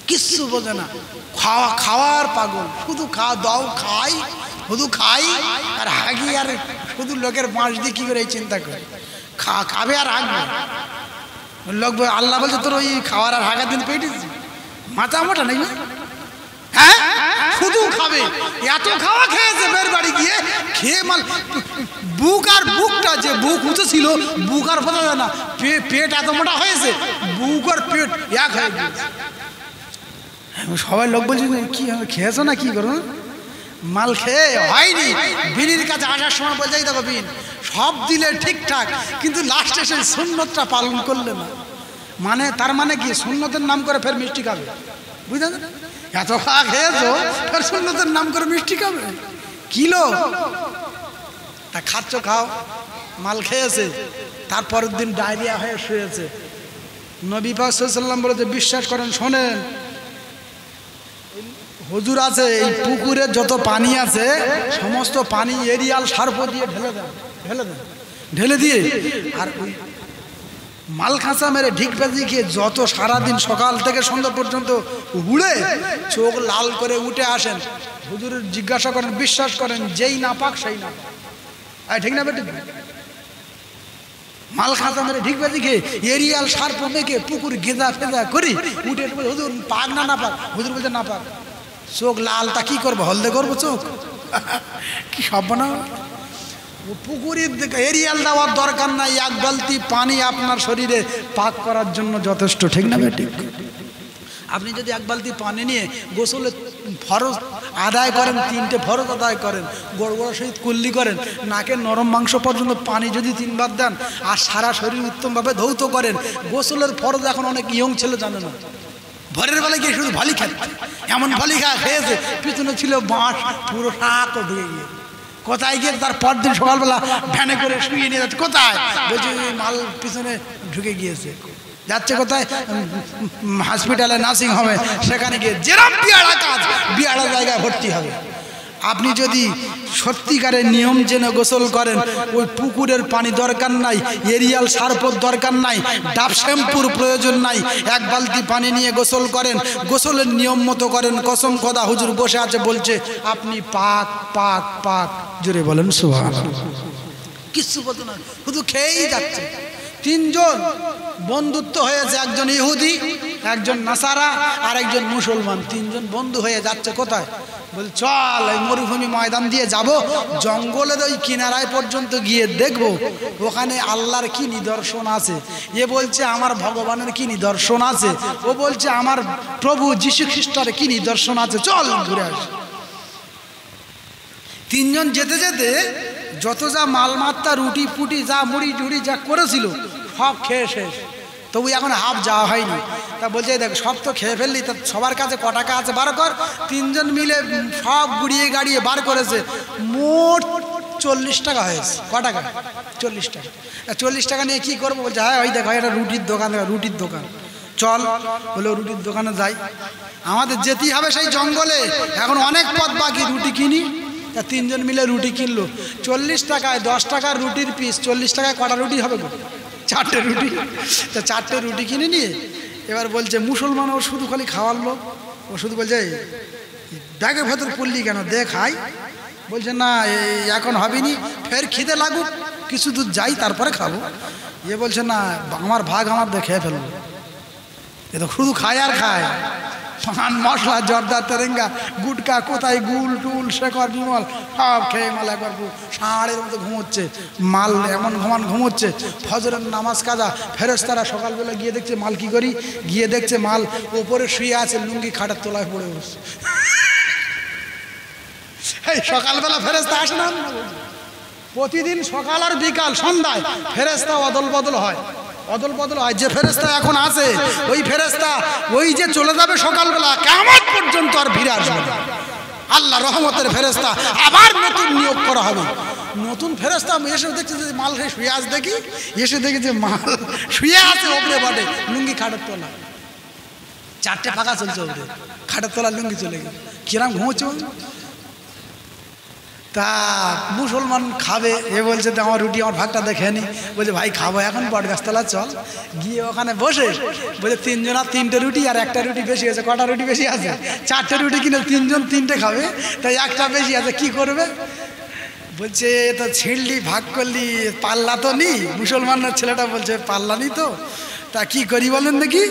কিচ্ছু বোঝে না, খাওয়ার পাগল, শুধু খাওয়া দাও, খাই শুধু খাই আর হাগি, আর শুধু লোকের বাঁশ দিয়ে কি করে এই চিন্তা করে খাবে আর হাগবে। লোক আল্লাহ বলছে তোর ওই খাওয়ার আর হাগার দিন পেটেছি, মাথা মোটা নাকি? হ্যাঁ, শুধু খাবে, এত খাওয়া খেয়েছে বের বাড়ি গিয়ে, খেয়ে মাল বুক আর বুকটা, যে বুক উঁচু ছিল বুক আর বোঝা যায় না, পেট এত মোটা হয়েছে, বুক আর পেট এক হয়ে গেছে। সবাই লোক বলছে কি খেয়েছো না, কি করো মাল খেয়ে হয়নি। বিনির কাছে আসার সময় বলছে দেখো বিন সব দিলে ঠিকঠাক, কিন্তু লাস্টে সেই সুন্নতটা পালন করলে না। মানে তার মানে কি? সুন্নতের নাম করে ফের মিষ্টি খাবে, বুঝলেন? এত খাওয়া খেয়েছো ফের সুন্নতের নাম করে মিষ্টি খাবে, কিলো তা খাচ্ছ খাও। মাল খেয়েছে, তারপরের দিন ডায়রিয়া হয়ে শুয়েছে। নবী পাক সাল্লাল্লাহু আলাইহি ওয়াসাল্লাম বলেছে, বিশ্বাস করেন শোনেন, হুজুর আছে এই পুকুরে যত পানি আছে সমস্ত পানি এরিয়াল সার্প দিয়ে ঢেলে দেন, ঢেলে দিয়ে আর ওই মাল খাঁচা মেরে ঢিক বাজি খেয়ে যত সারাদিন সকাল থেকে সন্ধ্যা পর্যন্ত উড়ে চোখ লাল করে উঠে আসেন। হুজুরের জিজ্ঞাসা করেন, বিশ্বাস করেন যেই না পাক সেই না পাক, ঠিক না বেটি? মাল খাঁচা মেরে ঢিক বাজি খেয়ে এরিয়াল সার্প মেখে পুকুর গেঁজা ফেজা করি উঠে হুজুর পাক না পাক? হুজুর বলছে না পাক। চোখ লাল, তা কি করবো? হলদে করবো চোখ? কি সব না, পুকুরের এরিয়াল দেওয়ার দরকার নাই, এক বালতি পানি আপনার শরীরে পাক করার জন্য যথেষ্ট, ঠিক না বেটি? আপনি যদি এক বালতি পানি নিয়ে গোসলে ফরজ আদায় করেন, 3টে ফরজ আদায় করেন, বড় বড় সহিত কুল্লি করেন, নাকের নরম মাংস পর্যন্ত পানি যদি 3 বার দেন আর সারা শরীর উত্তমভাবে ধৌত করেন, গোসলের ফরজ এখন অনেক ইয়ং ছেলে জানে না। ভোরের বেলায় গিয়ে শুধু ভালি খেতে, এমন ভালি খেয়েছে পিছনে ছিল বাঁশ, পুরো শাক ঢুকে গিয়ে কোথায় গিয়ে তার পরদিন সকালবেলা ভ্যানে করে শুয়ে নিয়ে যাচ্ছে। কোথায়? বলছে মাল পিছনে ঢুকে গিয়েছে। যাচ্ছে কোথায়? হসপিটালে, নার্সিং হোমে, সেখানে গিয়ে যেরকম বিয়াড়া কাজ, বিয়াড়া জায়গায় ভর্তি হবে। আপনি যদি সত্যিকারের নিয়ম জেনে গোসল করেন, ওই পুকুরের পানি দরকার নাই, এরিয়াল সার্পর দরকার নাই, ডাব শ্যাম্পুর প্রয়োজন নাই, এক বালতি পানি নিয়ে গোসল করেন, গোসলের নিয়ম মতো করেন, কসম খোদা হুজুর বসে আছে বলছে আপনি পাক পাক পাক। জোরে বলেন সুবহানাল্লাহ। কিচ্ছু বলতো না, শুধু খেয়েই যাচ্ছে। 3 জন বন্ধুত্ব হয়েছে, একজন ইহুদি, একজন নাসারা আর একজন মুসলমান। 3 জন বন্ধু হয়ে যাচ্ছে কোথায়? বল চল এই মরুভূমি ময়দান দিয়ে যাব, জঙ্গলের ওই কিনারায় পর্যন্ত গিয়ে দেখব ওখানে আল্লাহর কি নিদর্শন আছে। এ বলছে আমার ভগবানের কি নিদর্শন আছে, ও বলছে আমার প্রভু যীশু খ্রিস্টের কি নিদর্শন আছে, চল ঘুরে আসি। তিনজন যেতে যেতে যত যা মালমাত্তা রুটি ফুটি যা মুড়ি টুড়ি যা করেছিল সব খেয়ে শেষ, তবু এখন হাফ যাওয়া হয়নি। তা বলছে দেখ সব তো খেয়ে ফেললি, তা সবার কাছে ক টাকা আছে বার কর। তিনজন মিলে সব গুড়িয়ে গাড়িয়ে বার করেছে, মোট 40 টাকা হয়েছে। ক টাকা? 40 টাকা। 40 টাকা নিয়ে কী করবো? বলছে হ্যাঁ ওই দেখো এটা রুটির দোকান, রুটির দোকান চল। বলে রুটির দোকানে যাই। আমাদের যেতেই হবে সেই জঙ্গলে, এখন অনেক পথ বাকি, রুটি কিনি। তা তিনজন মিলে রুটি কিনলো 40 টাকায়, 10 টাকার রুটির পিস। 40 টাকায় কটা রুটি হবে গো? 4টে রুটি। তা 4টে রুটি কিনে নিয়ে এবার বলছে মুসলমান ও শুধু খালি খাওয়ার লোক, ও শুধু বলছে ব্যাগের ভেতর পড়লি কেন, দে খাই। বলছে না এখন হবেনি, ফের খিদে লাগুক, কিছু দূর যাই তারপরে খাবো। এ বলছে না আমার ভাগ আমার দিয়ে খেয়ে ফেলবো। এ তো শুধু খায় আর খায়, পান মশলা জর্দা তেরেঙ্গা গুটকা কোথায় গুল টুল শেখর বিমল সব খেয়ে মাল একবার ষাঁড়ের মতো ঘুমোচ্ছে। মাল এমন ঘুমোচ্ছে, ফজরের নামাজ কাজা। ফেরেশতারা সকালবেলা গিয়ে দেখছে মাল কি করি, গিয়ে দেখছে মাল ওপরে শুয়ে আছে, লুঙ্গি খাটের তলায় পড়ে বসছে। এই সকালবেলা ফেরেশতা আসে না? প্রতিদিন সকাল আর বিকাল সন্ধ্যায় ফেরেশতা অদল বদল হয়, অদল বদল হয়। যে ফেরেশতা এখন আছে ওই ফেরেশতা ওই যে চলে যাবে সকালবেলা, কিয়ামত পর্যন্ত আর ফিরে আসবে না। আল্লাহ রহমতের ফেরেশতা আবার নতুন নিয়োগ করা হবে। নতুন ফেরেশতা এসে দেখছে যে মাল শুয়ে আছে, দেখি এসে দেখি যে মাল শুয়ে আছে ওপরে বাটে, লুঙ্গি খাটের তলা, 4টে ফাঁকা চলছে ওপরে, খাটের তলা লুঙ্গি চলে গেল। কিরাম ঘুমোচ্ছে। তা মুসলমান খাবে, এ বলছে তো আমার রুটি আমার ভাগটা দেখে নি। বলছে ভাই খাবো এখন, বটগাছতলা চল। গিয়ে ওখানে বসে বলছে তিনজন আর 3টে রুটি, আর একটা রুটি বেশি আছে। কটা রুটি বেশি আছে? 4টে রুটি কিনে তিনজন 3টে খাবে, তাই একটা বেশি আছে, কি করবে? বলছে তো ছিঁড়লি ভাগ করলি, পাল্লা তো নি। মুসলমানের ছেলেটা বলছে পাল্লা নি তো, তা কি করি বলেন দেখি।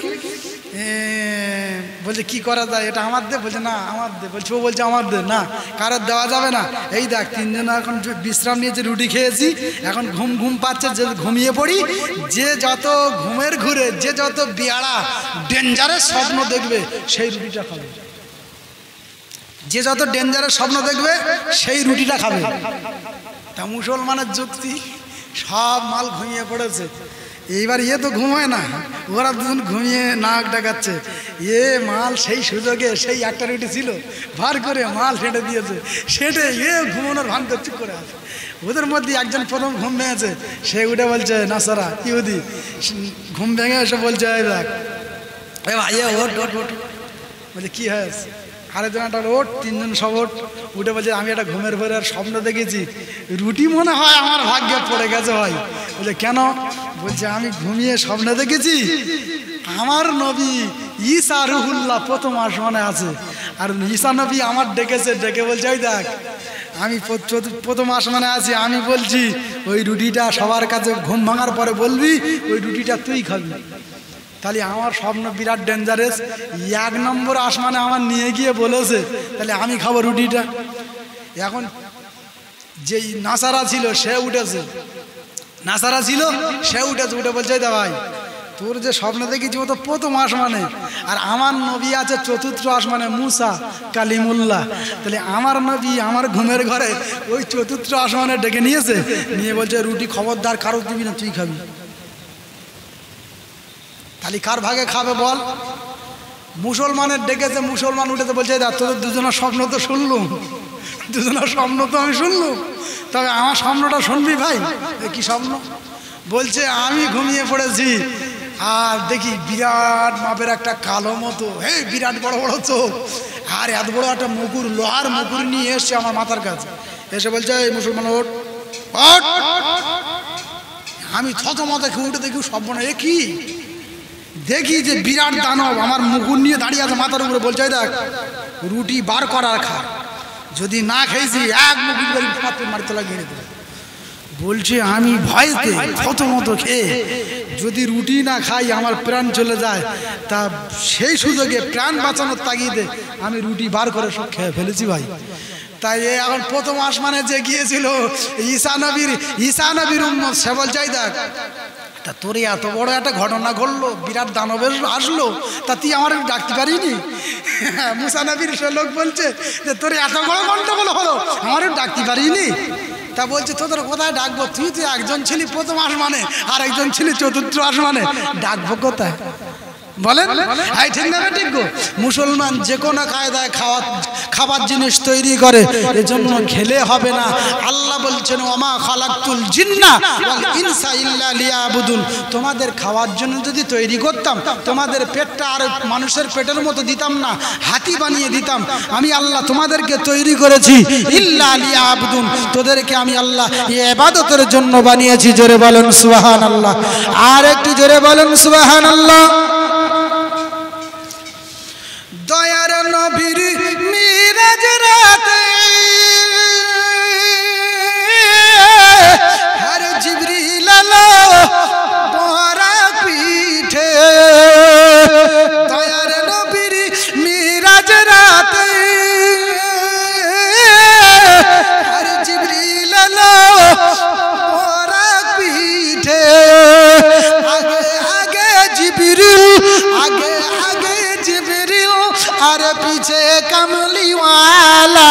বলছে কি করা যায়, এটা আমার দে। বলছে না আমার দে। বলছে ও বলছে আমার দে। না কারোর দেওয়া যাবে না। এই দেখ তিনজন এখন বিশ্রাম নিয়েছে, রুটি খেয়েছি, এখন ঘুম পাচ্ছে, যে ঘুমিয়ে পড়ি। যে যত ঘুমের ঘুরে যে যত বিয়াড়া ডেঞ্জারের স্বপ্ন দেখবে সেই রুটিটা খাবে। যে যত ডেঞ্জারের স্বপ্ন দেখবে সেই রুটিটা খাবে। তা মুসলমানের যুক্তি, সব মাল ঘুমিয়ে পড়েছে। এইবার এ তো ঘুমায় না, ওরা দুজন ঘুমিয়ে নাক ডাকাচ্ছে। এ মাল সেই সুযোগে সেই একটা রুটি ছিল, ভার করে মাল সেটে দিয়েছে। সেটে এ ঘুমানোর ভান করছে, চুপ করে আছে। ওদের মধ্যে একজন প্রথম ঘুম ভেঙেছে, সে উঠে বলছে নাসারা ইহুদি, ঘুম ভেঙে এসে বলছে এই দেখ এ ভাই ওট ওট ওট। বলছে কী হয়েছে? আরেকজন একটা ওট, তিনজন সব ওট। উঠে বলছে আমি একটা ঘুমের ঘরে আর স্বপ্ন দেখেছি, রুটি মনে হয় আমার ভাগ্যে পড়ে গেছে ভাই। বলছে কেন? বলছে আমি ঘুমিয়ে স্বপ্ন দেখেছি আমার নবী ঈসা রুহুল্লাহ প্রথম আসমানে আছে, আর ঈসা নবী আমার ডেকেছে, ডেকে বলছে ওই দেখ আমি প্রথম আসমানে আছি, আমি বলছি ওই রুটিটা সবার কাছে ঘুম ভাঙার পরে বলবি ওই রুটিটা তুই খাবি। তাহলে আমার স্বপ্ন বিরাট ডেঞ্জারাস। 1 নম্বর আসমানে আমার নিয়ে গিয়ে বলেছে, তাহলে আমি খাবো রুটিটা। এখন যেই নাসারা ছিল সে উঠেছে, নাসারা ছিল সে উঠেছে, উঠে বলছে দা ভাই তোর যে স্বপ্ন দেখেছি ও তো প্রথম আসমানে, আর আমার নবী আছে 4র্থ আসমানে মুসা কালিমুল্লাহ। তাহলে আমার নবী আমার ঘুমের ঘরে ওই 4র্থ আসমানে ডেকে নিয়েছে, নিয়ে বলছে রুটি খবরদার কারো দিবি না, তুই খাবি। তাহলে কার ভাগে খাবে বল? মুসলমানের ডেকেছে, মুসলমান উঠেছে, বলছে দেখ তোদের দুজনের স্বপ্ন তো শুনলুম, দুজনের স্বপ্ন তো আমি শুনলুম, তবে আমার স্বপ্নটা শুনবি ভাই। কি স্বপ্ন? বলছে আমি ঘুমিয়ে পড়েছি আর দেখি বিরাট মাপের একটা কালো মতো, বিরাট বড় বড় চোখ, আর এত বড় একটা মুকুর, লোহার মুকুর নিয়ে এসছে আমার মাথার কাছে। এসে বলছে এই মুসলমান ওঠ। আমি থতমত খেয়ে উঠে দেখি স্বপ্ন, এ কি দেখি যে বিরাট দানব আমার মুকুর নিয়ে দাঁড়িয়ে আছে মাথার উপরে। বলছে দেখ রুটি বার করার খা, যদি না খেয়েছি এক মুকুর করে মারতে লাগিয়ে দেবে। বলছে আমি ভয়তে থতমত খেয়ে যদি রুটি না খাই আমার প্রাণ চলে যায়, তা সেই সুযোগে প্রাণ বাঁচানোর তাগিদে আমি রুটি বার করে সব খেয়ে ফেলেছি ভাই। তাই এখন প্রথম আসমানে যে গিয়েছিল ঈসা নবীর উম্মত, সে বলছে দেখ তা তোরে এত বড় একটা ঘটনা ঘটলো, বিরাট দানবের আসলো, তা তুই আমার ডাকতে পারিনি? মুসা নবীর সে লোক বলছে যে তোরে এত বড় গন্ডগোল হলো, আমার ডাকতে পারিনি? তা বলছে তোদের কোথায় ডাকবো, তুই তো একজন ছিলি প্রথম আসমানে আর একজন ছিলি চতুর্থ আসমানে, ডাকবো কোথায় বলেন? হ্যাঁ ঠিক না ঠিক গো। মুসলমান যে কোনো কায়দায় খাবার জিনিস তৈরি করে, এজন্য খেলে হবে না। আল্লাহ বলছেন ওমা খালাকতুল জিন্না ওয়াল ইনসা ইল্লা লিয়াবুদুন। তোমাদের খাওয়ার জন্য যদি তৈরি করতাম, তোমাদের পেটটা আর মানুষের পেটের মতো দিতাম না, হাতি বানিয়ে দিতাম। আমি আল্লাহ তোমাদেরকে তৈরি করেছি ইল্লা লিয়াবুদুন, তোদেরকে আমি আল্লাহ ইবাদতের জন্য বানিয়েছি। জোরে বলেন সুবহানাল্লাহ, আর একটু জোরে বলেন সুবহানাল্লাহ। দয়ার নবীর মিরাজ রাতে হর জিবরিল আলো বরা পিঠে, দয়ার নবীর মিরাজ রাতে হর জিবরিল আলো বরা পিঠে, আগে আগে জিবরিল, আগে আগে জিবরিল আর পিছে কামলিওয়ালা।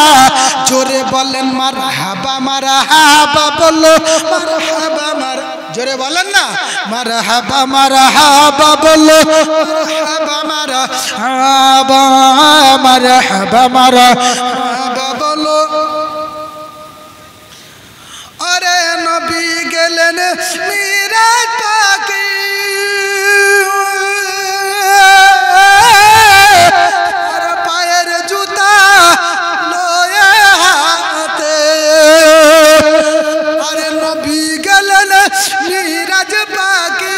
জোরে বলেন মারহাবা মারহাবা, বলো মারহাবা মার, জোরে বলেন না মারহাবা মারহাবা, বলো মারহাবা মারহাবা, মারহাবা মারহাবা বলো। আরে নবী গেলেন মিরাজ পাকে, মিরাজ পাকে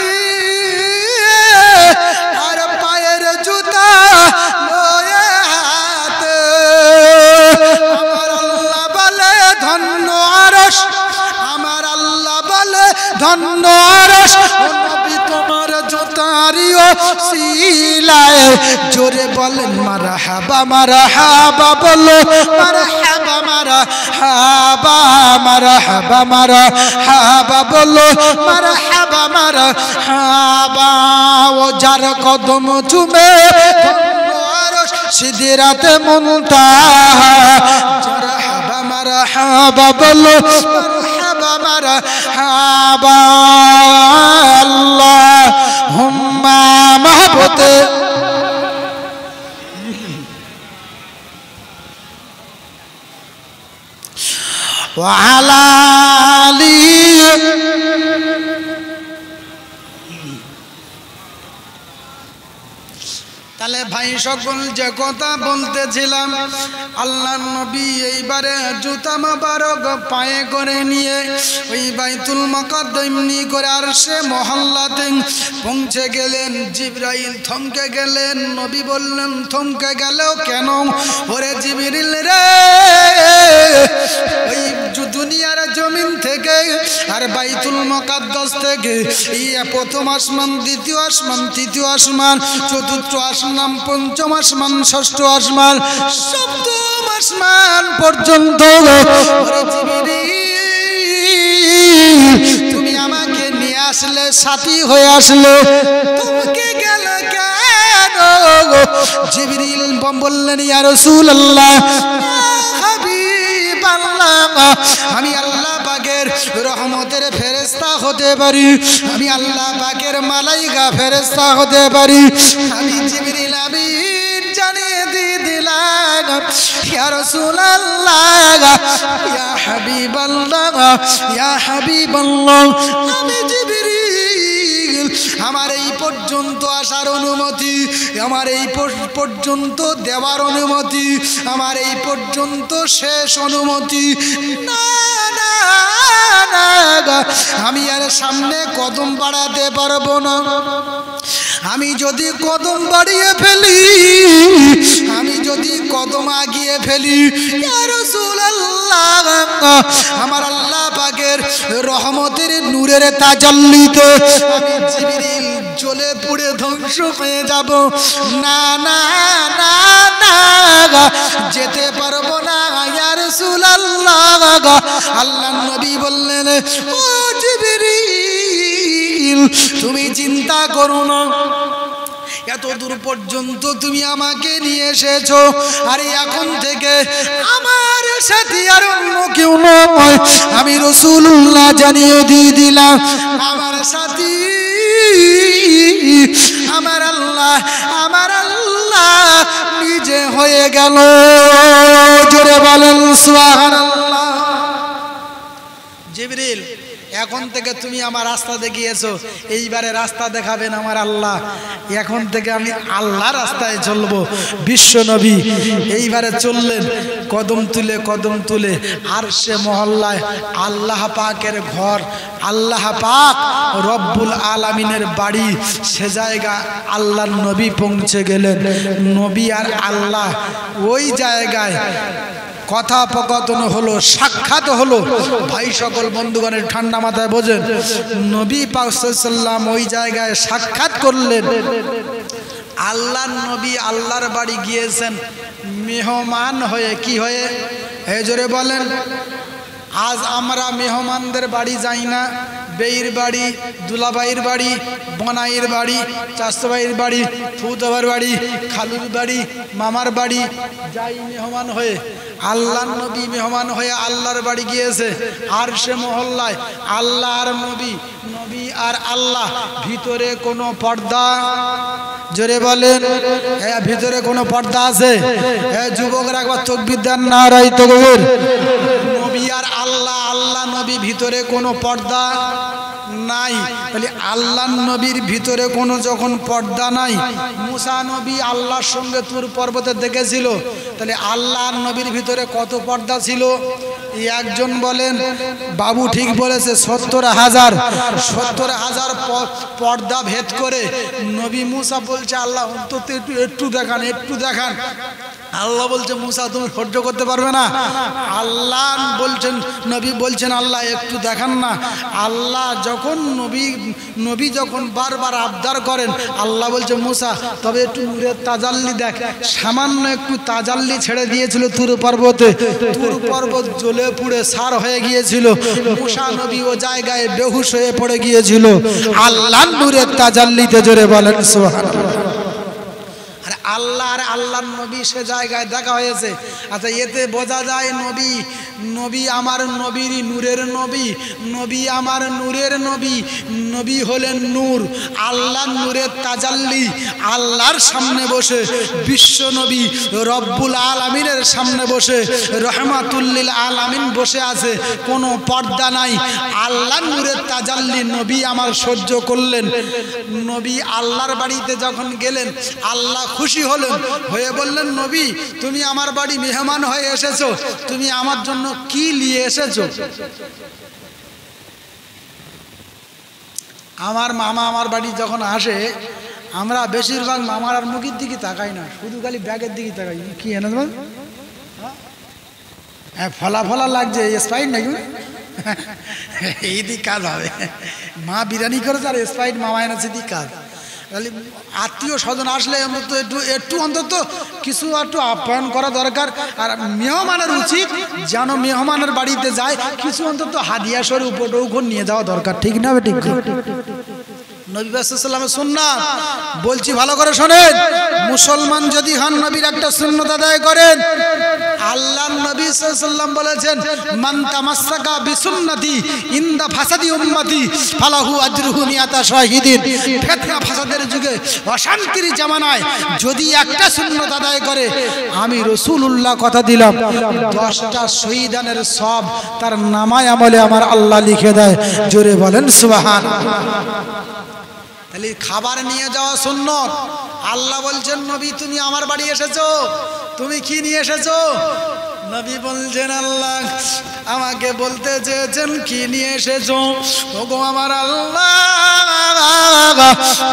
আর পায়ের জুতা লয়ে হাতে। আমার আল্লাহ বলে ধন্য আরশ, আমার আল্লাহ বলে ধন্য আরশ, নবী তোমার জুতারিও সিলায়। জোরে বলেন মারহাবা মারহাবা, বলো মারহাবা মারহাবা, মারহাবা মারহাবা, বলো মারহাবা মারহাবা। ও যার কদম চুমে ধন্য আরশ সিদরাতে মুনতাহা, মারহাবা মারহাবা, বলো মারহাবা মারহাবা। আল্লাহুম্মা মাহবুতে ওয়া আলা আলিহি। তাহলে ভাই সকল যে কথা বলতেছিলাম, আল্লাহর নবী এইবারে জুতা মোবারক পায়ে করে নিয়ে ওই বাইতুল মুকাদ্দাস করে আর সে মহল্লাতে পৌঁছে গেলেন। জিবরাইল থমকে গেলেন, নবী বললেন থমকে গেল কেন? ওরে জিবরিল রে, ওই দুনিয়ার জমিন থেকে আর বাইতুল মুকাদ্দাস থেকে প্রথম আসমান, দ্বিতীয় আসমান, তৃতীয় আসমান, চতুর্থ আসমান, পঞ্চম আসমান, ষষ্ঠ আসমান, সপ্তম আসমান পর্যন্ত তুমি আমাকে নিয়ে আসলে, সাথী হয়ে আসলে, তোমাকে গেল কেন? জিবরিল বললেন ইয়া রাসূলুল্লাহ, আমি আল্লাহ পাকের রহমতের ফেরেশতা হতে পারি, আমি আল্লাহ পাকের মালাইকা ফেরেশতা হতে পারি। আমি জিবরিল আমিন জানিয়ে দিলাম ইয়া রাসূলুল্লাহ, ইয়া হাবিবাল্লাহ, ইয়া হাবিবাল্লাহ, আমি জিবরিল, আমার এই পর্যন্ত আসার অনুমতি, আমার এই পর্যন্ত দেওয়ার অনুমতি, আমার এই পর্যন্ত শেষ অনুমতি না, না না, আমি আর সামনে কদম বাড়াতে পারবো না। আমি যদি কদম বাড়িয়ে ফেলি, আমি যদি কদম আগিয়ে ফেলি, ইয়া রাসূলুল্লাহ, আমার আল্লাহ পাকের রহমতের নূরের তাজাল্লিতে আমি জিবরিল জ্বলে পুড়ে ধ্বংস হয়ে যাব। না না না না, যেতে পারবো না ইয়া রাসূলুল্লাহ। আল্লাহর নবী বললেন ও জিবরিল, তুমি চিন্তা করো না, এত দূর পর্যন্ত তুমি আমাকে নিয়ে এসেছো, আর এখন থেকে আমার সাথে আর অন্য কেউ নয়, আমি রাসূলুল্লাহ জানিয়ে দিয়ে দিলাম আমার সাথী আমার আল্লাহ নিজে হয়ে গেল। জোরে বলেন সুবহানাল্লাহ। জিবরিল, এখন থেকে তুমি আমার রাস্তা দেখিয়েছো, এইবারে রাস্তা দেখাবেন আমার আল্লাহ। এখন থেকে আমি আল্লাহ রাস্তায় চলবো। বিশ্ব নবী এইবারে চললেন কদম তুলে আরশে মহল্লায় আল্লাহ পাকের ঘর, আল্লাহ পাক রব্বুল আলামিনের বাড়ি, সে জায়গা আল্লাহর নবী পৌঁছে গেলেন। নবী আর আল্লাহ ওই জায়গায় কথোপকথন হলো, সাক্ষাৎ হলো। ভাই সকল বন্ধুগণের ঠান্ডা মাথায় বোঝেন, নবী পাক সাল্লাল্লাহু আলাইহি ওয়াসাল্লাম ওই জায়গায় সাক্ষাৎ করলেন। আল্লাহর নবী আল্লাহর বাড়ি গিয়েছেন মেহমান হয়ে। কি হয়ে? জোরে বলেন। আজ আমরা মেহমানদের বাড়ি যাই না, বেইর বাড়ি, দুলাভাইয়ের বাড়ি, বনাইয়ের বাড়ি, চাষবাইয়ের বাড়ি, ফুতবার বাড়ি, খালুর বাড়ি, মামার বাড়ি যাই মেহমান হয়ে। আল্লাহর নবী মেহমান হয়ে আল্লাহর বাড়ি গিয়েছে আরশে মহল্লায়। আল্লাহ আর নবী, নবী আর আল্লাহ, ভিতরে কোনো পর্দা? জোরে বলেন, হ্যাঁ ভিতরে কোনো পর্দা আছে? হ্যাঁ যুবকরা একবার তাকবীর দেন, নারায়ে তাকবীর। নবী আর আল্লাহ, আল্লাহ নবী, ভিতরে কোনো পর্দা নাই। তাহলে আল্লাহর নবীর ভিতরে কোনো যখন পর্দা নাই, মুসা নবী আল্লাহর সঙ্গে তুর পর্বতে দেখেছিল, তাহলে আল্লাহর নবীর ভিতরে কত পর্দা ছিল? একজন বলেন, বাবু ঠিক বলেছে, 70,000 পর্দা ভেদ করে নবী মুসা বলছে আল্লাহ অন্তত একটু দেখান। আল্লাহ বলছে মুসা তুমি সহ্য করতে পারবে না। আল্লাহ বলছেন, নবী বলছেন আল্লাহ একটু দেখান না। আল্লাহ যখন নবী যখন বারবার আবদার করেন, আল্লাহ বলছে মুসা তবে একটু নূরের তাজাল্লি দেখ। সামান্য একটু তাজাল্লি ছেড়ে দিয়েছিল তুর পর্বতে, তুর পর্বত জ্বলে পুড়ে সার হয়ে গিয়েছিল। মুসা নবী ও জায়গায় বেহুশ হয়ে পড়ে গিয়েছিল আল্লাহর নূরের তাজাল্লিতে। জোরে বলেন সুবহানাল্লাহ। আর আল্লাহ আর আল্লাহর নবী সে জায়গায় দেখা হয়েছে। আচ্ছা, এতে বোঝা যায় নবী আমার নবীর নূরের নবী, নবী আমার নূরের নবী। নবী হলেন নূর, আল্লাহর নূরের তাজাল্লি। আল্লাহর সামনে বসে বিশ্ব নবী রব্বুল আলামিনের সামনে বসে রহমাতুল লিল আলামিন বসে আছে, কোনো পর্দা নাই। আল্লাহর নূরের তাজাল্লি নবী আমার সহ্য করলেন। নবী আল্লাহর বাড়িতে যখন গেলেন, আল্লাহ খুশি হলেন, হয়ে বললেন নবী তুমি আমার বাড়ি মেহমান হয়ে এসেছো, তুমি আমার জন্য কি নিয়ে এসেছো? আমার মামা আমার বাড়ি যখন আসে, আমরা বেশিরভাগ মামার আর মুখের দিকে তাকাই না, শুধু খালি ব্যাগের দিকে তাকাই। কি এনে দেবেন? হ্যাঁ ফলা লাগছে, স্প্রাইট নাকি? এই দিক কাজ হবে। মা বিরিয়ানি করেছে আর স্প্রাইট মামা এনেছে, দিক কাজ। তাহলে আত্মীয় স্বজন আসলে অন্তত একটু অন্তত কিছু একটু আপ্যায়ন করা দরকার। আর মেহমানের উচিত যেন মেহমানের বাড়িতে যায় কিছু অন্তত হাদিয়া স্বরূপ উপঢৌকন নিয়ে যাওয়া দরকার। ঠিক না? ঠিক। নবী সাল্লাল্লাহু সুন্নাত বলছি, ভালো করে শোনেন। মুসলমান যদি হন, নবীর একটা সুন্নাত আদায় করেন। আল্লাহর নবী সাল্লাল্লাহু আলাইহি ওয়াসাল্লাম বলেছেন, মান তামাসসাকা বিসুন্নতি ইনদা ফাসাদি উম্মতি ফালাহু আজরুহু মিয়াতা শাহিদিন। ফিতনা ফাসাদের যুগে, অশান্তির জামানায় যদি একটা সুন্নাত আদায় করে, আমি রাসূলুল্লাহ কথা দিলাম 10টা শহীদানের সব তার নামায় আমলে আমার আল্লাহ লিখে দেয়। জোরে বলেন সুবহানাল্লাহ। তাহলে খাবার নিয়ে যাওয়া সুন্নত। আল্লাহ বলছেন নবী তুমি আমার বাড়ি এসেছো, তুমি কি নিয়ে এসেছো? নবী বলছেন আল্লাহ আমাকে বলতে চেয়েছেন কি নিয়ে এসেছো। ওগো আমার আল্লাহ,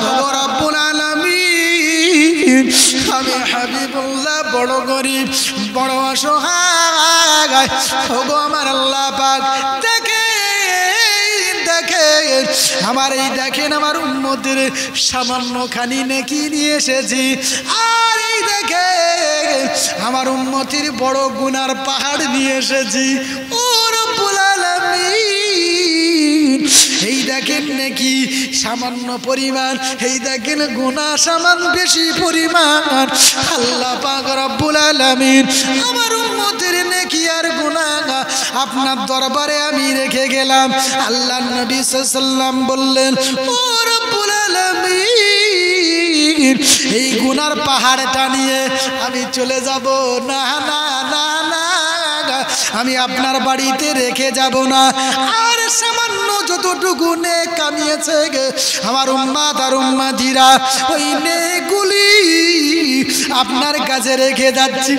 ওগো রব্বুল আলামিন, আমি হাবিবুল্লাহ বড় গরিব, বড় অসহায়। ওগো আমার আল্লাহ পাক, আমার এই দেখেন আমার উম্মতের সামান্য খানি নেকি নিয়ে এসেছি, আর এই দেখে আমার উম্মতির বড় গুনার পাহাড় নিয়ে এসেছি। ও রব্বুল আলামিন, এই দেখেন নেকি সামান্য পরিমাণ, এই দেখেন গুনাহ সামান্য বেশি পরিমাণ। আল্লাহ পাক রব্বুল আলামিন আমার উম্মতের নেকি আর গুনাহ আপনার দরবারে আমি রেখে গেলাম। আল্লাহর নবী সাল্লাল্লাহু আলাইহি ওয়াসাল্লাম বললেন, ও রব্বুল আলামিন, এই গুনার পাহাড়টা নিয়ে আমি চলে যাব না, না না না, আমি আপনার বাড়িতে রেখে যাব না। আর সামান্য যতটুকু নেক কামিয়েছে আমার উম্মাত আর উম্মাতিরা, ওই নেকগুলি আপনার কাছে রেখে যাচ্ছি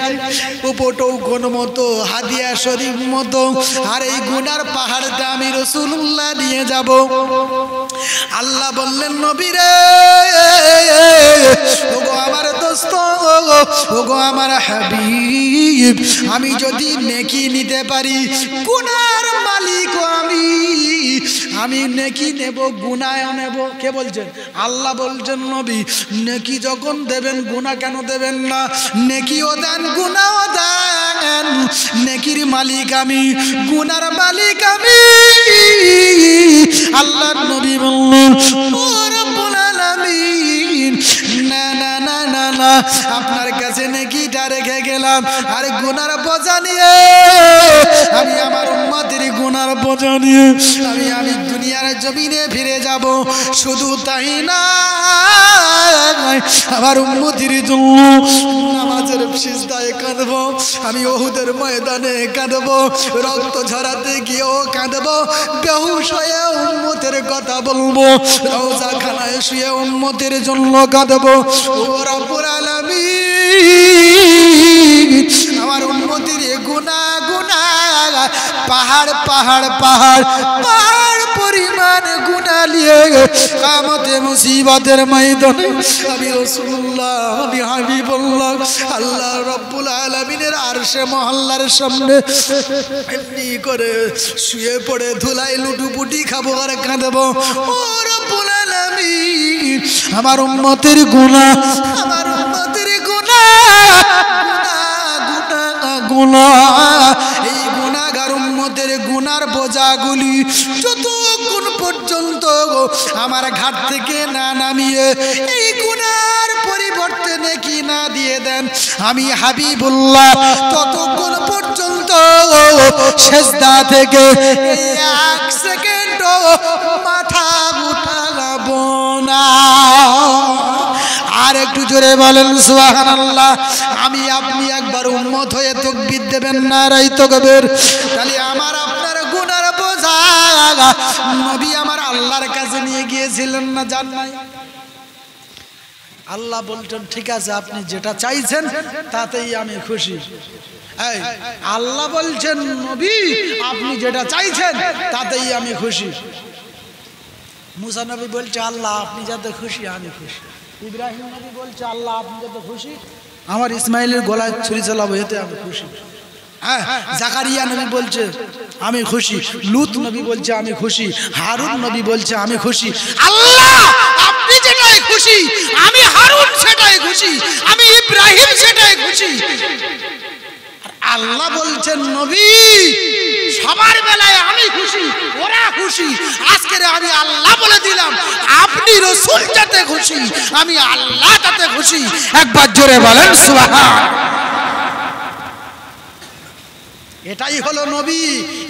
উপটৌ কোন মতো হাদিয়া শরীফ মতো। আর এই গুনার পাহাড়টা আমি রাসূলুল্লাহ নিয়ে যাব। আল্লাহ বললেন, নবী রে, ওগো আমার দোস্ত, ওগো আমার হাবিব, আমি যদি নেকি নিতে পারি, গুনার মালিক আমি নেকি নেব, গুনাহও নেব। কে বলছেন? আল্লাহ বলছেন, নবী নেকি যখন দেবেন গুনাহ কেন দেবেন না? নেকিও দেন গুনাহও দেন, নেকির মালিক আমি, গুনার মালিক আমি। আল্লাহর নবী বললেন, ও রব্বুল আলামিন, না না না না না, আপনার কাছে নেকিটা রেখে গেলাম, আর গুনার বোঝা নিয়ে আমি আমার উম্মতের গুনার বোঝা নিয়ে আমি দুনিয়ার জমিনে ফিরে যাব। শুধু তাই না, আমার উম্মতের জন্য নামাজের সিজদায় কাঁদব, আমি উহুদের ময়দানে কাঁদব, রক্ত ঝরাতে গিয়েও কাঁদব, বেহুশ হয়ে উম্মতের কথা বলবো, রওজা খানায় শুয়ে উম্মতের জন্য কাঁদব। ও রব্বুল আলামিন, আমার উম্মতের গুনাহ পাহাড় পাহাড় পাহাড় পাহাড় পরিমাণ গুনাহ নিয়ে কিয়ামতে মুসিবতের ময়দানে আমি রাসূলুল্লাহ, আমি হাবিবুল্লাহ, আল্লাহ রাব্বুল আলামিনের আরশে মহল্লার সামনে এমনি করে শুয়ে পড়ে ধুলাই লুটুপুটি খাবো আর কাঁদবো। ও রাব্বুল আলামিন, আমার উম্মতের গুনাহ, আমার উম্মতের গুনাহ, এই গুনাহগার উম্মতের গুনার বোঝাগুলি যতক্ষণ পর্যন্ত আমার ঘাট থেকে না নামিয়ে এই গুনার পরিবর্তে নেকি না দিয়ে দেন, আমি হাবিবুল্লাহ ততক্ষণ পর্যন্ত সেজদা থেকে এক সেকেন্ড মাথা উঠাবো না। আর একটু জোরে বলেন সুবহানাল্লাহ। আমি আপনি একবার উম্মত হয়ে তাকবীর দেবেন, নারায়ে তাকবীর। তাহলে আমার আপনার গুনার বোঝা নবী আমার আল্লাহর কাছে নিয়ে গিয়েছিলেন না, জান নাই? আল্লাহ বলছেন, ঠিক আছে, আপনি যেটা চাইছেন তাতেই আমি খুশি। এই আল্লাহ বলছেন, নবী আপনি যেটা চাইছেন তাতেই আমি খুশি। মুসা নবী বলছে, আল্লাহ আপনি যাতে খুশি আমি খুশি। ইব্রাহিম নবী বলছে, আল্লাহ আপনি যাতে খুশি, আমার ইসমাইলের গলায় ছুরি চালাবো এতে আমি খুশি। হ্যাঁ, জাকারিয়া নবী বলছে আমি খুশি, লূত নবী বলছে আমি খুশি, হারুন নবী বলছে আমি খুশি। আল্লাহ আপনি যেটাই খুশি, আমি হারুন সেটাই খুশি, আমি ইব্রাহিম সেটাই খুশি। আল্লাহ বলছেন, নবী সবার বেলায় আমি খুশি, ওরা খুশি, আজকে আমি আল্লাহ বলে দিলাম, আপনি রাসূল যাতে খুশি, আমি আল্লাহ তাতে খুশি। একবার জোরে বলেন সুবহান। এটাই হলো নবী,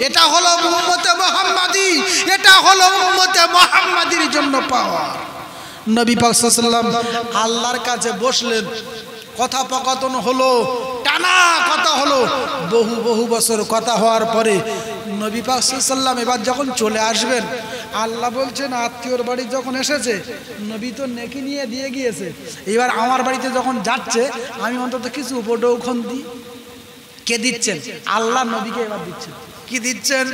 এটা হলো উম্মতে মুহাম্মাদি, এটা হলো উম্মতে মুহাম্মাদির জন্য পাওয়া। নবী পাক সাল্লাল্লাহু আলাইহি ওয়াসাল্লাম আল্লাহর কাছে বসলেন, কথোপকথন হলো, টানা কথা হলো, বহু বছর কথা হওয়ার পরে নবী পাক সাল্লাল্লাহু আলাইহি ওয়াসাল্লাম এবার যখন চলে আসবেন, আল্লাহ বলছেন আত্মীয়র বাড়ি যখন এসেছে, নবী তো নেকি নিয়ে দিয়ে গিয়েছে, এবার আমার বাড়িতে যখন যাচ্ছে আমি অন্তত কিছু উপঢৌকন দিই। কে দিচ্ছেন? আল্লাহ নবীকে এবার দিচ্ছেন। কি দিচ্ছেন?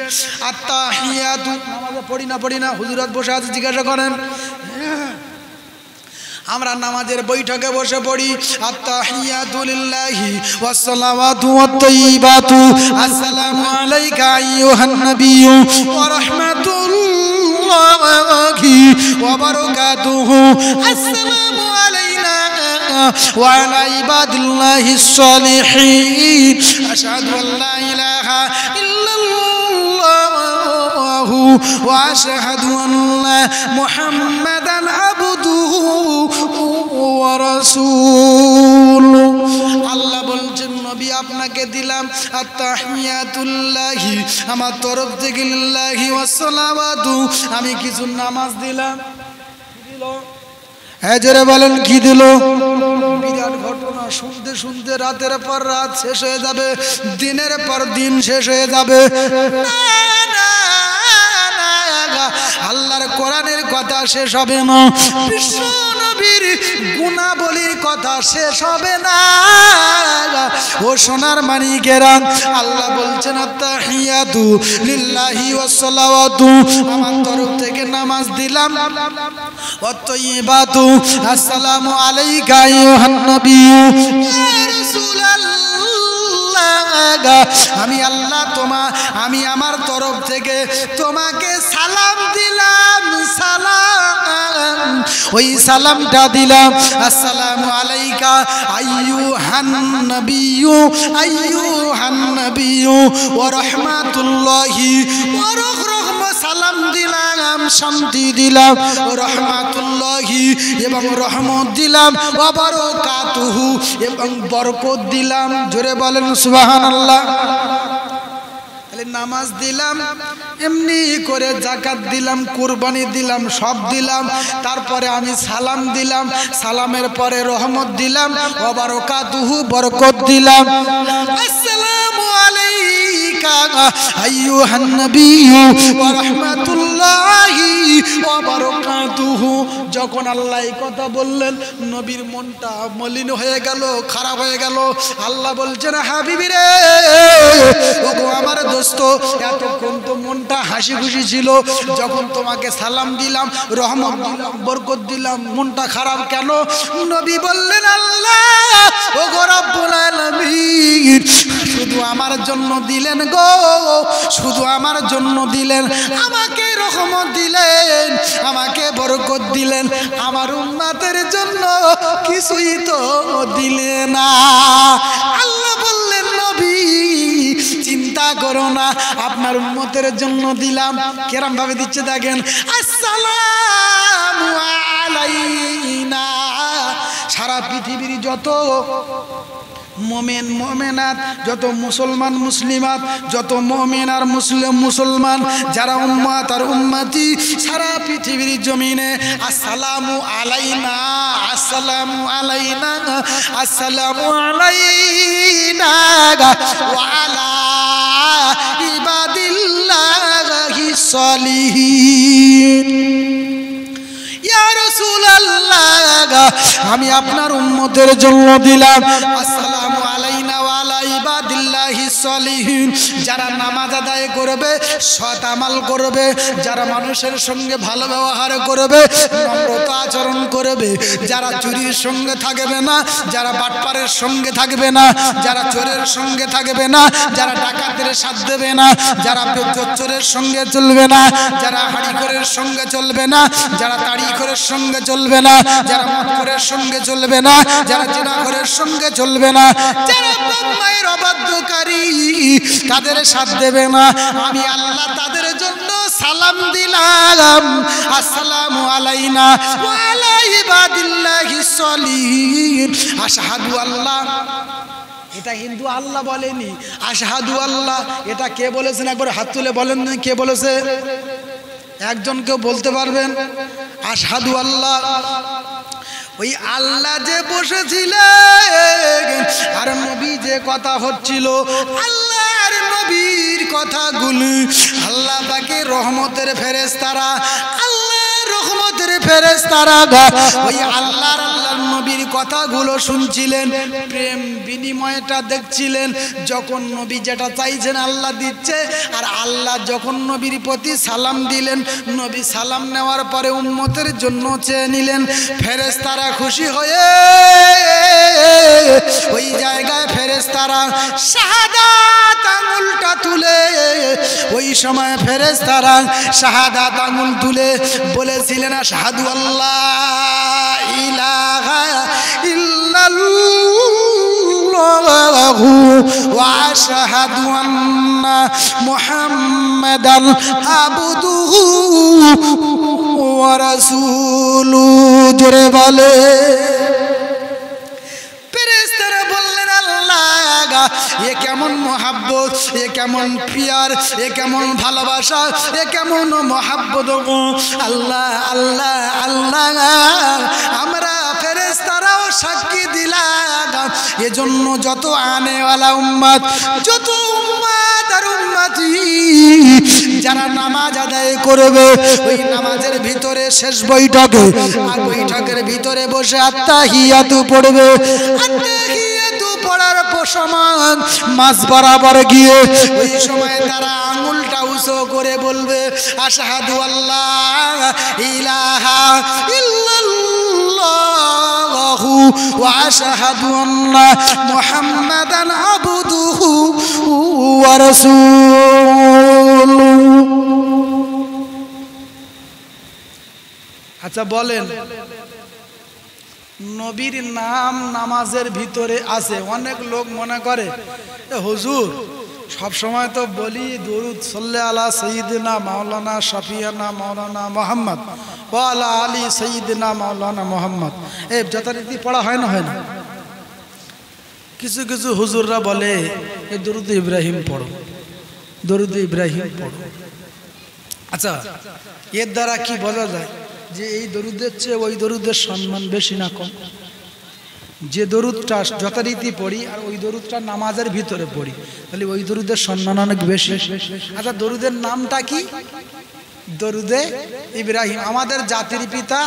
আত্তাহিয়াতু। নামাজে পড়ি না হুজুরাত বসে আছে, জিজ্ঞাসা করেন। আমরা নামাজের বৈঠকে বসে পড়ি, আত্তাহিয়াতু লিল্লাহি ওয়াস সালাওয়াতু ওয়াত তাইয়িবাতু, আসসালামু আলাইকা আইয়ুহান নাবিয়্যু ওয়া রাহমাতুল্লাহি ওয়া বারাকাতুহু, আসসালামু আলাইনা ওয়া আলা ইবাদিল্লাহিস সালিহিন, আশহাদু আল্লা ইলাহা ইল্লাল্লাহু ওয়া আশহাদু আন্না মুহাম্মাদান আবদুহু ওয়া রাসূলুহু। আল্লাহ বলছেন নবী আপনাকে দিলাম আত্তাহিয়াতুল্লাহি আমার তরফ থেকে লিল্লাহি ওয়াস সালাওয়াতু, আমি কিছু নামাজ দিলাম। দিল হ্যাঁ জোরে বলেন কি দিল? বিরাট ঘটনা। শুনতে শুনতে রাতের পর রাত শেষ হয়ে যাবে, দিনের পর দিন শেষ হয়ে যাবে। আল্লাহর কোরআনের কথা শেষ হবে না, বিশ্ব নবীর গুণাবলীর কথা শেষ হবে না। ও সোনার মানিকেরা, আল্লাহ বলছেন আত্তাহিয়াতু লিল্লাহি ওয়াস সালাওয়াতু, আমার তরফ থেকে নামাজ দিলাম। ওয়াত তাইয়্যিবাতু আসসালামু আলাইকা আইয়ুহান নবী ইয়া রাসূলুল্লাহ, আমি আল্লাহ আমি আমার তরফ থেকে তোমাকে সালাম দিলাম। সালাম, ওই সালামটা দিলাম আসসালামু আলাইকা আইয়ুহান নবিয়্যু আইয়ুহান নবিয়্যু ওয়া রাহমাতুল্লাহি ওয়া সালাম দিলাম, শান্তি দিলাম, ও রহমাতুল্লাহি এবং রহমত দিলাম, ওয়া বারাকাতুহু এবং বরকত দিলাম। জোরে বলেন সুবহানাল্লাহ। নামাজ দিলাম, এমনি করে যাকাত দিলাম, কুরবানি দিলাম, সব দিলাম। তারপরে আমি সালাম দিলাম, সালামের পরে রহমত দিলাম, ওয়া বারাকাতুহু বরকত দিলাম। আসসালামু আলাইকা আইয়ুহান নবিয়্যু ওয়া রাহমাতুল্লাহি ওয়া বারাকাতুহু। যখন আল্লাহ এই কথা বললেন, নবীর মনটা মলিন হয়ে গেল, খারাপ হয়ে গেল। আল্লাহ বলছেন হাবিবি রে, ওগো আমার দোস্ত, এতক্ষণ তো মনটা হাসি খুশি ছিল, যখন তোমাকে সালাম দিলাম, রহমত দিলাম, বরকত দিলাম, মনটা খারাপ কেন? নবী বললেন আল্লাহ ওগো রব্বুল আলামিন শুধু আমার জন্য দিলেন গো, শুধু আমার জন্য দিলেন, আমাকে রহমত দিলেন, আমাকে বরকত দিলেন, আমার উম্মতের জন্য কিছুই তো দিলেন না। আল্লাহ বললেন নবী চিন্তা করো না, আপনার উম্মতের জন্য দিলাম। কেরম ভাবে দিচ্ছে দেখেন, আসসালামু আলাইনা। সারা পৃথিবীর যত মোমেন মোমেনাত, যত মুসলমান মুসলিমাত, যত মোমেন আর মুসলমান, যারা উম্মাত আর উম্মতি সারা পৃথিবীর জমিনে আসসালামু আলাইনা, আসসালামু আলাইনা, আসসালামু আলাইনা ওয়া আলা ইবাদিল্লাহিস সালিহিন। ইয়া রাসূলুল্লাহ, আমি আপনার উম্মতের জন্য দিলাম আসসালামু আলাইনা ওয়া আলা ইবাদিল্লাহিস সালিহিন। যারা নামাজ আদায় করবে, সৎ আমল করবে, যারা মানুষের সঙ্গে ভালো ব্যবহার করবে, নম্রতা আচরণ করবে, যারা চুরির সঙ্গে থাকবে না, যারা বাটপারের সঙ্গে থাকবে না, যারা চোরের সঙ্গে থাকবে না, যারা ডাকাতের সাথ দেবে না, যারা চোরের সঙ্গে চলবে না, যারা হাড়িখোরের সঙ্গে চলবে না, যারা তাড়িখোরের সঙ্গে চলবে না, যারা মদখোরের সঙ্গে চলবে না, যারা জিনাখোরের সঙ্গে চলবে না, যারা মায়ের অবাধ্যকারী তাদের সাথ দেবে না, আমি আল্লাহ তাদের জন্য সালাম দিলাম আসসালামু আলাইনা ওয়া আলা ইবাদিল্লাহিস সালিহিন। আশহাদু আল্লাহ, এটা হিন্দু আল্লাহ বলেনি, আশহাদু আল্লাহ এটা কে বলেছেন? একবার হাত তুলে বলেন কে বলেছে? একজন কেউ বলতে পারবেন? আশহাদু আল্লাহ, ওই আল্লাহ যে বসেছিলেন আর নবী যে কথা হচ্ছিল, আল্লাহ আর নবীর কথাগুলো, আল্লাহ তাকে রহমতের ফেরেশতারা, আল্লাহ রহমতের ফেরেশতারা ওই আল্লাহর নবীর কথাগুলো শুনছিলেন, প্রেম বিনিময়টা দেখছিলেন। যখন নবী যেটা চাইছেন আল্লাহ দিচ্ছে, আর আল্লাহ যখন নবীর প্রতি সালাম দিলেন, নবী সালাম নেওয়ার পরে উম্মতের জন্য চেয়ে নিলেন। ফেরেশতারা খুশি হয়ে ওই জায়গায় ফেরেশতারা শাহাদাত আঙ্গুলটা তুলে, ওই সময় ফেরেশতারা শাহাদাত আঙ্গুল তুলে বলেছিলেন আশহাদু আল্লাহ ইলাহা ইল্লাল্লাহ ওয়া আশহাদু আন্না মুহাম্মাদান আবদুহু ওয়া রাসূলুহু। জোরে বলে। ফেরেশতারা বললেন আল্লাহ এ কেমন মোহাব্বত, এ কেমন পিয়ার, এ কেমন ভালোবাসা, এ কেমন মোহাব্বত গো আল্লাহ আল্লাহ আল্লাহ। আমরা ফেরেশতারাও সাক্ষী দিলাম। এজন্য যত আনেওয়ালা উম্মত, যত উম্মত আর উম্মতি যারা নামাজ আদায় করবে ওই নামাজের ভিতরে শেষ বৈঠকে আর বৈঠকের ভিতরে বসে আত্তাহিয়াতু পড়বে। আত্তাহিয়াতু পড়ার সময় মাঝ বরাবর গিয়ে ওই সময় তারা আঙুলটা উঁচু করে বলবে আশহাদু আল্লাহ ইলাহা ইল্লাল্লাহু ওয়া আশহাদু আন্না মুহাম্মাদান আবদুহু ওয়া রাসূলুহু। আচ্ছা বলেন, নবীর নাম নামাজের ভিতরে আছে। অনেক লোক মনে করে হুজুর সব সময় তো বলি দরুদ সাল্লে আলা সাইয়্যিদিনা মাওলানা শাফিয়ানা মাওলানা মুহাম্মদ ওয়া আলা আলি সাইয়্যিদিনা মাওলানা মুহাম্মদ, এই যথারীতি পড়া হয় না? হয় না? কিছু কিছু হুজুররা বলে এই দরুদ ইব্রাহিম পড়ো, দরুদ ইব্রাহিম পড়ো। আচ্ছা এর দ্বারা কি বোঝা যায় যে এই দরুদের চেয়ে ওই দরুদের সম্মান বেশি না কম? যে দরুদটা যথারীতি পড়ি আর ওই দরুদটা নামাজের ভিতরে পড়ি, তাহলে ওই দরুদের সম্মান অনেক বেশি। আচ্ছা দরুদের নামটা কি? দরুদে ইব্রাহিম। আমাদের জাতির পিতা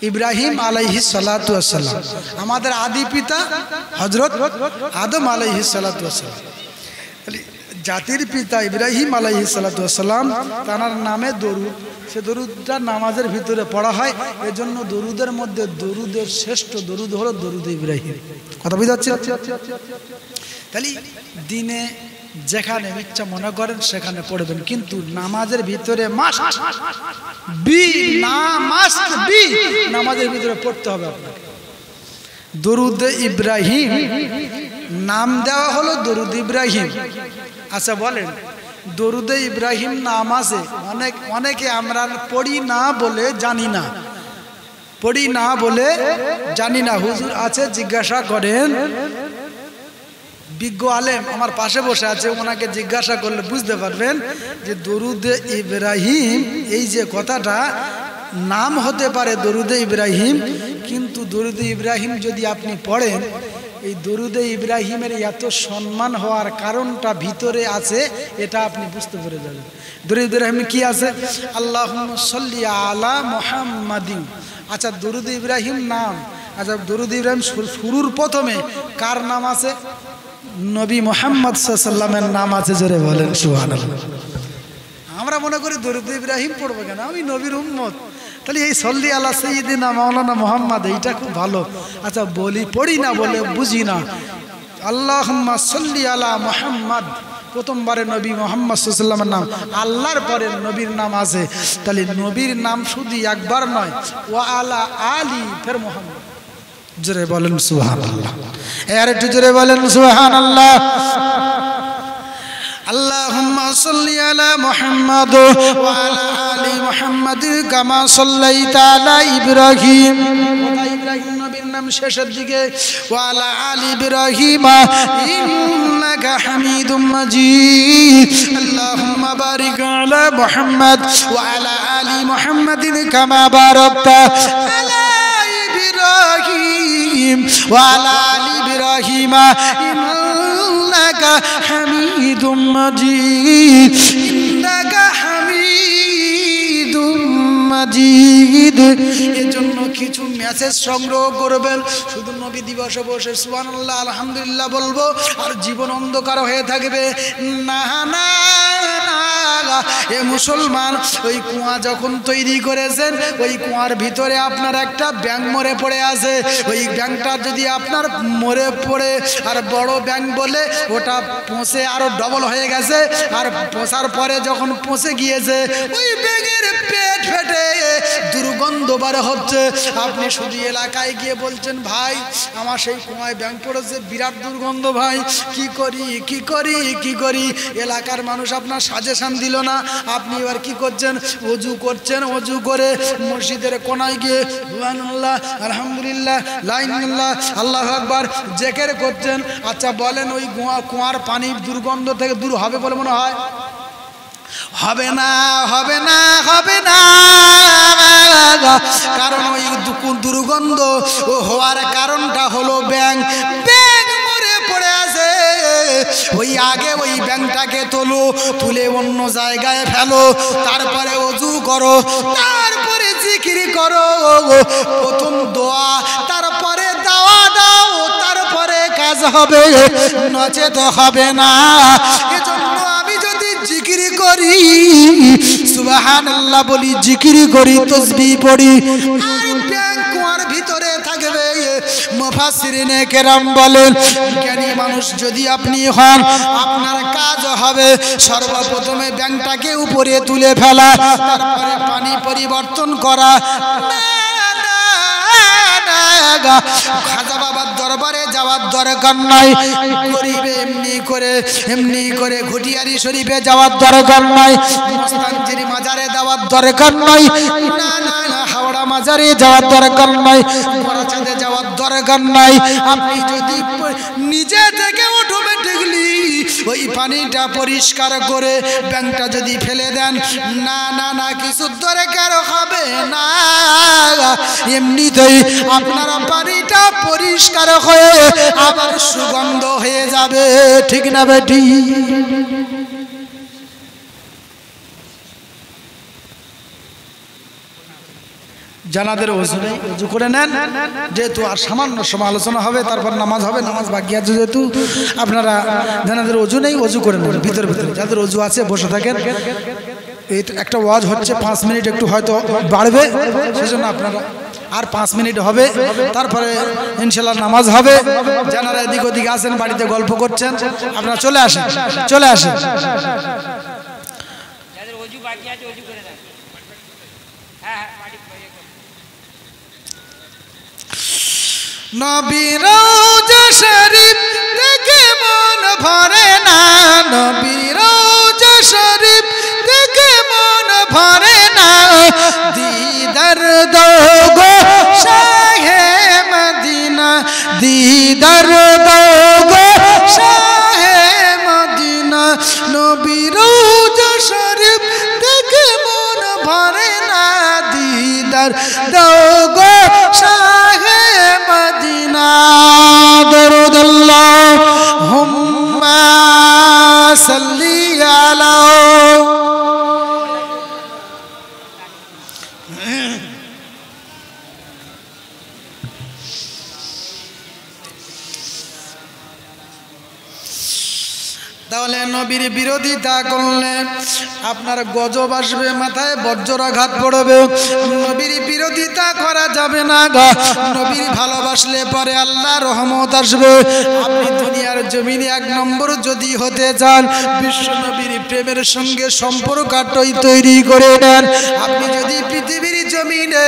ইব্রাহিম আলাইহিস সালাতু ওয়াস সালাম, আমাদের আদি পিতা হযরত আদম আলাইহিস সালাতু ওয়াস সালাম। জাতির পিতা ইব্রাহিম আলাইহিস সালাতু ওয়াস সালাম তার নামে দরুদ, সে দরুদটা নামাজের ভিতরে পড়া হয়। এজন্য দরুদের মধ্যে দরুদের শ্রেষ্ঠ দরুদ হলো দরুদ ইব্রাহিম। কথা বুঝা যাচ্ছে? তাহলে দিনে যেখানে ইচ্ছা মনে করেন সেখানে পড়বেন, কিন্তু নামাজের ভিতরে নামাজের ভিতরে পড়তে হবে আপনাকে। দরুদ ইব্রাহিম নাম দেওয়া হলো দরুদ ইব্রাহিম। আচ্ছা বলেন, দরুদে ইব্রাহিম নাম আছে, অনেকে আমরা পড়ি না বলে জানি না, পড়ি না বলে জানি না। হুজুর আছে জিজ্ঞাসা করেন, বিজ্ঞ আলেম আমার পাশে বসে আছে, ওনাকে জিজ্ঞাসা করলে বুঝতে পারবেন যে দরুদে ইব্রাহিম এই যে কথাটা নাম হতে পারে দরুদে ইব্রাহিম, কিন্তু দরুদে ইব্রাহিম যদি আপনি পড়েন এই দরুদে ইব্রাহিমের এত সম্মান হওয়ার কারণটা ভিতরে আছে, এটা আপনি বুঝতে পেরে যাবেন। দরুদ ইব্রাহিম কি আছে? আল্লাহুম্মা সাল্লি আলা মুহাম্মাদিন। আচ্ছা দরুদ ইব্রাহিম নাম, আচ্ছা দরুদ ইব্রাহিম শুরুর প্রথমে কার নাম আছে? নবী মুহাম্মদ সাল্লাল্লাহু আলাইহি ওয়াসাল্লামের নাম আছে। জোরে বলেন সুবহানাল্লাহ। আমরা মনে করি দরুদ ইব্রাহিম পড়বো কেন, আমি নবীর উম্মত, তাহলে এই সল্লি আলা সাইয়্যিদিনা মাওলানা মুহাম্মদ এইটা খুব ভালো। আচ্ছা বলি পড়ি না বলে বুঝি না। আল্লাহুম্মা সাল্লি আলা মুহাম্মদ, প্রথমবারে নবী মুহাম্মদ সাল্লাল্লাহু আলাইহি ওয়াসাল্লামের নাম, আল্লাহর পরে নবীর নাম আছে, তাহলে নবীর নাম শুধু একবার নয়, ওয়া আলা আলি ফের মুহাম্মদ। জোরে বলেন সুবহানাল্লাহ। আর একটু জোরে বলেন সুবহানাল্লাহ। আল্লাহুম্মা সাল্লি আলা মুহাম্মাদ ওয়া আলা আলি মুহাম্মাদ কামা সাল্লাইতা আলা ইব্রাহিম। ইব্রাহিম নবীর নাম শেষের দিকে, ওয়া আলা আলি ইব্রাহিম ইন্নাকা হামিদুম মাজিদ। আল্লাহুম্মা বারিক আলা মুহাম্মাদ ওয়া আলা আলি মুহাম্মাদিন কামা বারাকতা আলা ইব্রাহিম ওয়া আলা আলি ইব্রাহিম ইন্নাকা হামিদুম মাজিদ। ইন্নাকা হামিদুম মাজিদ। এজন্য কিছু মেসেজ সংগ্রহ করবেন, শুধু নবী দিবসে বসে সুবহানাল্লাহ আলহামদুলিল্লাহ বলবো আর জীবন অন্ধকার হয়ে থাকবে না। না এ মুসলমান, ওই কুয়া যখন তৈরি করেছেন ওই কুয়ার ভিতরে আপনার একটা ব্যাঙ মরে পড়ে আছে। ওই ব্যাঙটা যদি আপনার মরে পড়ে আর বড় ব্যাঙ বলে ওটা পচে আরো ডবল হয়ে গেছে, আর পচার পরে যখন পচে গিয়েছে ওই ব্যাঙের পেট ফেটে দুর্গন্ধ দরবারে হচ্ছে, আপনি শুধু এলাকায় গিয়ে বলছেন ভাই আমার সেই কুয়ায় ব্যাং পড়েছে, বিরাট দুর্গন্ধ ভাই, কি করি কি করি কি করি। এলাকার মানুষ আপনার সাজেশন দিল না, আপনি এবার কি করছেন, ওযু করছেন। ওযু করে মসজিদের কোনায় গিয়ে সুবহানাল্লাহ আলহামদুলিল্লাহ লা ইলাহা ইল্লাল্লাহ আল্লাহু আকবার জিকির করছেন। আচ্ছা বলেন ওই কুয়ার পানি দুর্গন্ধ থেকে দূর হবে বলে মনে হয়? হবে না, হবে না, হবে না। কারণ ওই দুর্গন্ধ হওয়ার কারণটা হলো ব্যাং। ব্যাং মরে পড়ে আছে, ওই আগে ওই ব্যাংটাকে তুলে অন্য জায়গায় ফেলো, তারপরে ওযু করো, তারপরে জিকির করো। প্রথম দোয়া, তারপরে দাওয়া দাও, তারপরে কাজ হবে, নচেত হবে না। এজন্য আমি যদি জিকির করি, সুবহানাল্লাহ বলি, জিকির করি, তাসবিহ পড়ি, আর ব্যাং কুয়ার ভিতরে থাকবে। মুফাসসিরিনে কেরাম বলেন জ্ঞানী মানুষ যদি আপনি হন, আপনার কাজ হবে সর্বপ্রথমে ব্যাংটাকে উপরে তুলে ফেলা, তারপরে পানি পরিবর্তন করা। খাজা বাবার দরবারে যাওয়ার দরকার নাই, গরিবে এমনি করে ঘুটিয়ারি শরীফে যাওয়ার দরকার নাই, মুস্তানজির মাজারে যাওয়ার দরকার নাই, না না না হাওড়া মাজারে যাওয়ার দরকার নাই, বড়চাঁদে যাওয়ার দরকার নাই। আপনি যদি নিজে থেকে অটোমেটিকলি ওই পানিটা পরিষ্কার করে ব্যাংটা যদি ফেলে দেন, না না না কিছু দরকার হবে না, এমনিতেই আপনার পানিটা পরিষ্কার হয়ে আবার সুগন্ধ হয়ে যাবে। ঠিক না বেটি? জানাদের ওযু নেই, ওযু করে নেন। যেহেতু আর সামান্য সময় আলোচনা হবে, তারপর নামাজ হবে, নামাজ বাকি আছে যেহেতু, আপনারা জানাদের ওযু নেই, ওযু করে নেন ভিতরে ভিতরে। যাদের ওযু আছে বসে থাকেন। এই একটা ওয়াজ হচ্ছে 5 মিনিট, একটু হয়তো বাড়বে, সেজন্য আপনারা আর 5 মিনিট হবে, তারপরে ইনশাআল্লাহ নামাজ হবে। যারা এদিক ওদিকে আছেন, বাড়িতে গল্প করছেন, আপনারা চলে আসেন, চলে আসেন। যাদের ওযু বাকি আছে ওযু করে নেন। হ্যাঁ বাড়ি নবীর রওজা শরীফ দেখে মন ভরে না, নবীর রওজা শরীফ দেখে মন ভরে না, দিদার দাও গো শাহে মদিনা, দিদার দাও গো শাহে মদিনা, নবীর রওজা শরীফ দেখে মন ভরে না, দিদার দাও গো শাহে মদিনা। দরুদ আল্লাহুম্মা সাল্লি আলা। তাহলে নবীর বিরোধিতা করলে আপনার গজব আসবে, মাথায় বজ্রাঘাত পড়বে। নবীর বিরোধিতা করা যাবে না। নবীর ভালোবাসলে পরে আল্লাহ রহমত আসবে। আপনি দুনিয়ার জমিনে 1 নম্বর যদি হতে চান, বিশ্ব নবীর প্রেমের সঙ্গে সম্পর্ক তৈরি করে নেন। আপনি যদি পৃথিবীর জমিনে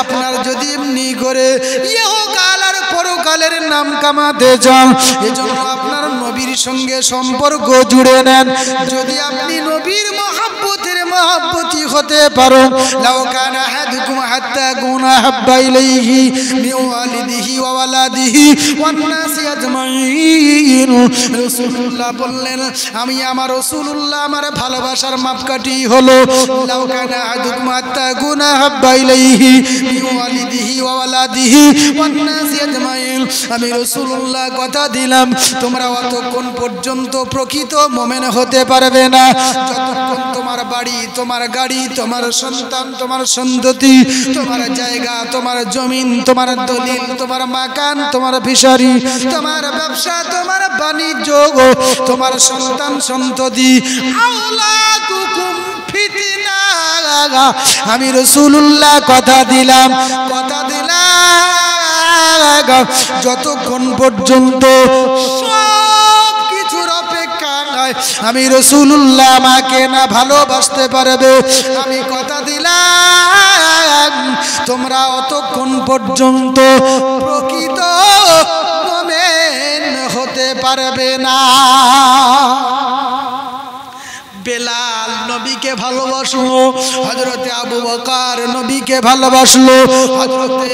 আপনার যদি এমনি করে ইহকাল আর পরকালের নাম কামাতে চান, এজন্য আপনার নবীর সঙ্গে সম্পর্ক জুড়ে নেন। যদি আপনি নবীর মহব্বতের মহব্বতী হতে পারেন, লাউ কানা আহাদুকুম হাত্তা কুনা হাব্বা ইলাইহি মিন ওয়ালিদিহি ওয়া ওয়ালাদিহি ওয়ান নাসি আজমাইন। রাসূলুল্লাহ বললেন, আমি আমার রাসূলুল্লাহ আমার ভালোবাসার মাপকাঠি হলো লাউ কানা আহাদুকুম হাত্তা কুনা হাব্বা ইলাইহি মিন ওয়ালিদিহি ওয়া ওয়ালাদিহি ওয়ান নাসি আজমাইন। আমি রাসূলুল্লাহ কথা দিলাম, তোমরা অতক্ষণ পর্যন্ত প্রকৃত মুমিন হতে পারবে না যতক্ষণ তোমার বাড়ি, তোমার গাড়ি, তোমার সন্তান, তোমার সন্ততি, তোমার জায়গা, তোমার জমিন, তোমার দলিল, তোমার মাকান, তোমার ফিশারি, তোমার ব্যবসা, তোমার বাণিজ্য, তোমার সন্তান সন্ততি, আওলাদুকুম ফিতনা। আমি রাসূলুল্লাহ কথা দিলাম যতক্ষণ পর্যন্ত সব কিছুর অপেক্ষায় আমি রাসূলুল্লাহ আমাকে না ভালোবাসতে পারবে, আমি কথা দিলাম তোমরা অতক্ষণ পর্যন্ত প্রকৃত মুমিন হতে পারবে না। বেলাল নবীকে ভালোবাসলো, হযরতে আবু বকর নবীকে ভালোবাসলো, হযরতে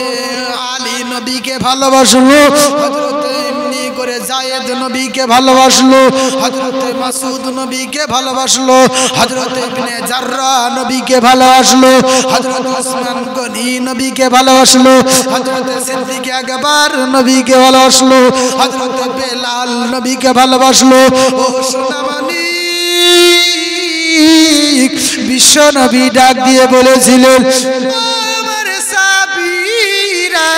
আলী নবীকে ভালোবাসলো, হযরতে এমনি করে যায়েদ নবীকে ভালোবাসলো, হযরতে মাসউদ নবীকে ভালোবাসলো, হযরতে ইবনে জাররাহ নবীকে ভালোবাসলো, হযরতে ওসমান গনি নবীকে ভালোবাসলো, হযরতে সিদ্দিক আকবর নবীকে ভালোবাসলো, হযরতে বেলাল নবীকে ভালোবাসলো। ও সোনামণি, বিশ্ব নবী ডাক দিয়ে বলেছিলেন, আমার সাবিরা,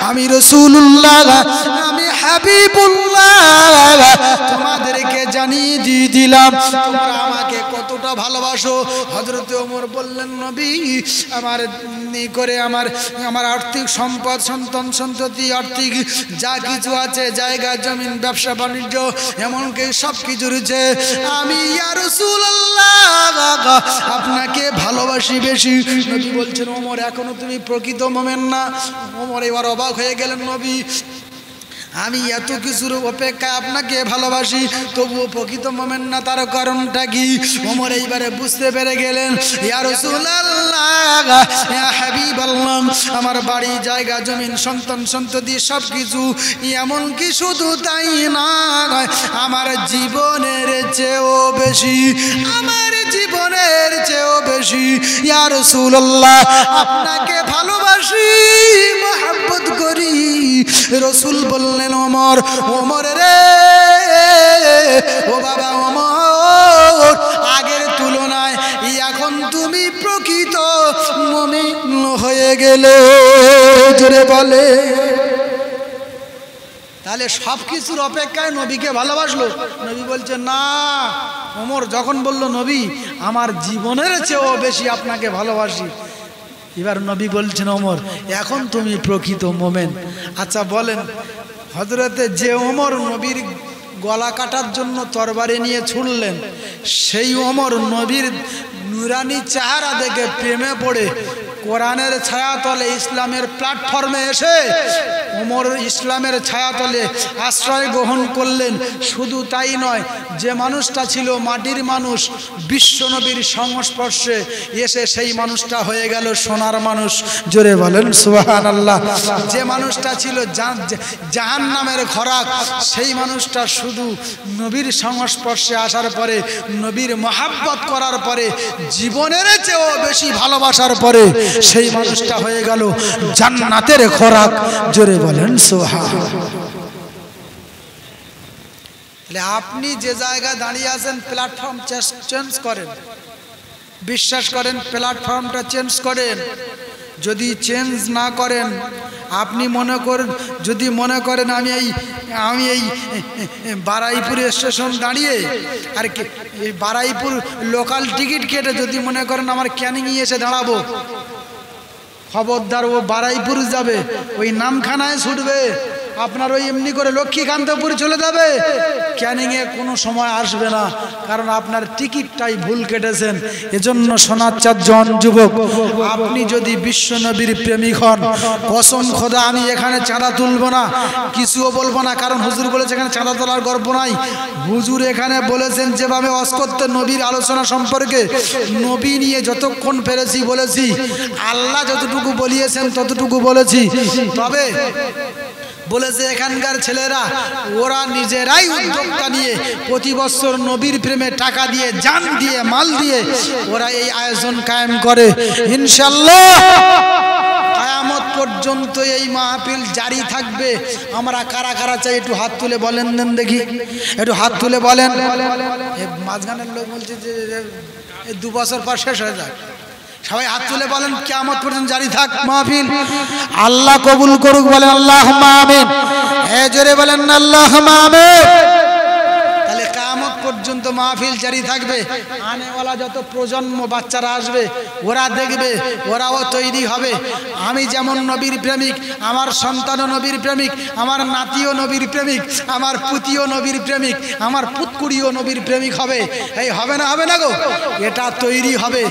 আমি রাসূলুল্লাহ, আমি হাবিবুল্লাহ, তোমাদেরকে জানিয়ে দিয়ে দিলাম তোমরা আমাকে কতটা ভালোবাসো। হযরতে ওমর বললেন, নবী, আমার করে আমার আর্থিক সম্পদ, সন্তান সন্ততি, আর্থিক যা কিছু আছে, জায়গা জমিন, ব্যবসা বাণিজ্য, এমনকি সব কিছু রয়েছে, আমি ইয়া রাসূলুল্লাহ আপনাকে ভালোবাসি বেশি। নবী বলছেন, ওমর এখনো তুমি প্রকৃত মুমিন না। ওমর এবার অবাক হয়ে গেলেন, নবী আমি এত কিছুর অপেক্ষায় আপনাকে ভালোবাসি, তবুও প্রকৃত মুমিন না, তার কারণটা কি? ওমর এইবারে বুঝতে পেরে গেলেন, ইয়া রাসূলুল্লাহ, ইয়া হাবিবাল্লাহ, আমার বাড়ি, জায়গা জমিন, সন্তান সন্ততি সব কিছু, এমনকি শুধু তাই নয়, আমার জীবনের চেয়েও বেশি, আমার জীবনের চেয়েও বেশি ইয়া রাসূলুল্লাহ আপনাকে ভালোবাসি, মহব্বত করি। রাসূল বললেন, ওমর, ওমর রে, ও বাবা ওমর, আগের তুলনায় এখন তুমি প্রকৃত মুমিন হয়ে গেলে। জোরে বলে। তাহলে সব কিছুর অপেক্ষায় নবীকে ভালোবাসলো। নবী বলছেন, না, ওমর যখন বলল, নবী আমার জীবনের চেয়েও বেশি আপনাকে ভালোবাসি, এবার নবী বলছেন, ওমর এখন তুমি প্রকৃত মুমিন। আচ্ছা বলেন, হযরতে যে ওমর নবীর গলা কাটার জন্য তরবারি নিয়ে ছুড়লেন, সেই ওমর নবীর নুরানি চেহারা দেখে প্রেমে পড়ে কোরআনের ছায়াতলে, ইসলামের প্ল্যাটফর্মে এসে ওমর ইসলামের ছায়াতলে আশ্রয় গ্রহণ করলেন। শুধু তাই নয়, যে মানুষটা ছিল মাটির মানুষ, বিশ্বনবীর সংস্পর্শে এসে সেই মানুষটা হয়ে গেল সোনার মানুষ। জোরে বলেন সুবহানাল্লাহ। যে মানুষটা ছিল জাহান্নামের খোরাক, সেই মানুষটা শুধু নবীর সংস্পর্শে আসার পরে, নবীর মহাব্বত করার পরে, জীবনের চেয়েও বেশি ভালোবাসার পরে সেই মানুষটা হয়ে গেল জান্নাতের খোরাক। জোরে বলেন সুবহানাল্লাহ। তাহলে আপনি যে জায়গায় দাঁড়িয়ে আছেন, প্ল্যাটফর্ম চেঞ্জ করেন, বিশ্বাস করেন, প্ল্যাটফর্মটা চেঞ্জ করেন। যদি চেঞ্জ না করেন, আপনি মনে করেন, যদি মনে করেন আমি এই বারাইপুর স্টেশন দাঁড়িয়ে আর এই বারাইপুর লোকাল টিকিট কেটে যদি মনে করেন আমার ক্যানিংয়ে এসে দাঁড়াবো, খবরদার, ও বারাইপুর যাবে, ওই নামখানায় ছুটবে, আপনার ওই এমনি করে লক্ষ্মীকান্তপুর চলে যাবে, ক্যানিংয়ে কোনো সময় আসবে না, কারণ আপনার টিকিটটাই ভুল কেটেছেন। এজন্য সোনার চাঁদ যুবক, আপনি যদি বিশ্বনবীর প্রেমিক হন, কসম খোদা আমি এখানে চাঁদা তুলব না, কিছুও বলবো না, কারণ হুজুর বলেছে এখানে চাঁদা তোলার গল্প নাই। হুজুর এখানে বলেছেন যেভাবে অস্কত্য নবীর আলোচনা সম্পর্কে, নবী নিয়ে যতক্ষণ পেরেছি বলেছি, আল্লাহ যতটুকু বলিয়েছেন ততটুকু বলেছি। তবে বলেছে এখানকার ছেলেরা, ওরা নিজেরাই উদ্যোক্তা নিয়ে প্রতি বছর নবীর প্রেমে টাকা দিয়ে, জান দিয়ে, মাল দিয়ে ওরা এই আয়োজন কায়েম করে। ইনশাআল্লাহ কিয়ামত পর্যন্ত এই মাহফিল জারি থাকবে। আমরা কারা কারা চাই একটু হাত তুলে বলেন দেন দেখি, একটু হাত তুলে বলেন। মাঝখানের লোক বলছে যে 2 বছর পর শেষ হয়ে যায়। সবাই হাত তুলে বলেন, কিয়ামত পর্যন্ত জারি থাক মাহফিল। আল্লাহ কবুল করুক, বলেন আল্লাহুম্মা আমিন। জোরে বলেন আল্লাহুম্মা আমিন। তাহলে কিয়ামত পর্যন্ত মাহফিল জারি থাকবে। আনেওয়ালা যত প্রজন্ম বাচ্চারা আসবে, ওরা দেখবে, ওরাও তৈরি হবে। আমি যেমন নবীর প্রেমিক, আমার সন্তানও নবীর প্রেমিক, আমার নাতিও নবীর প্রেমিক, আমার পুতিও নবীর প্রেমিক, আমার পুতকুড়িও নবীর প্রেমিক হবে। এই হবে না, হবে না গো, এটা তৈরি হবে।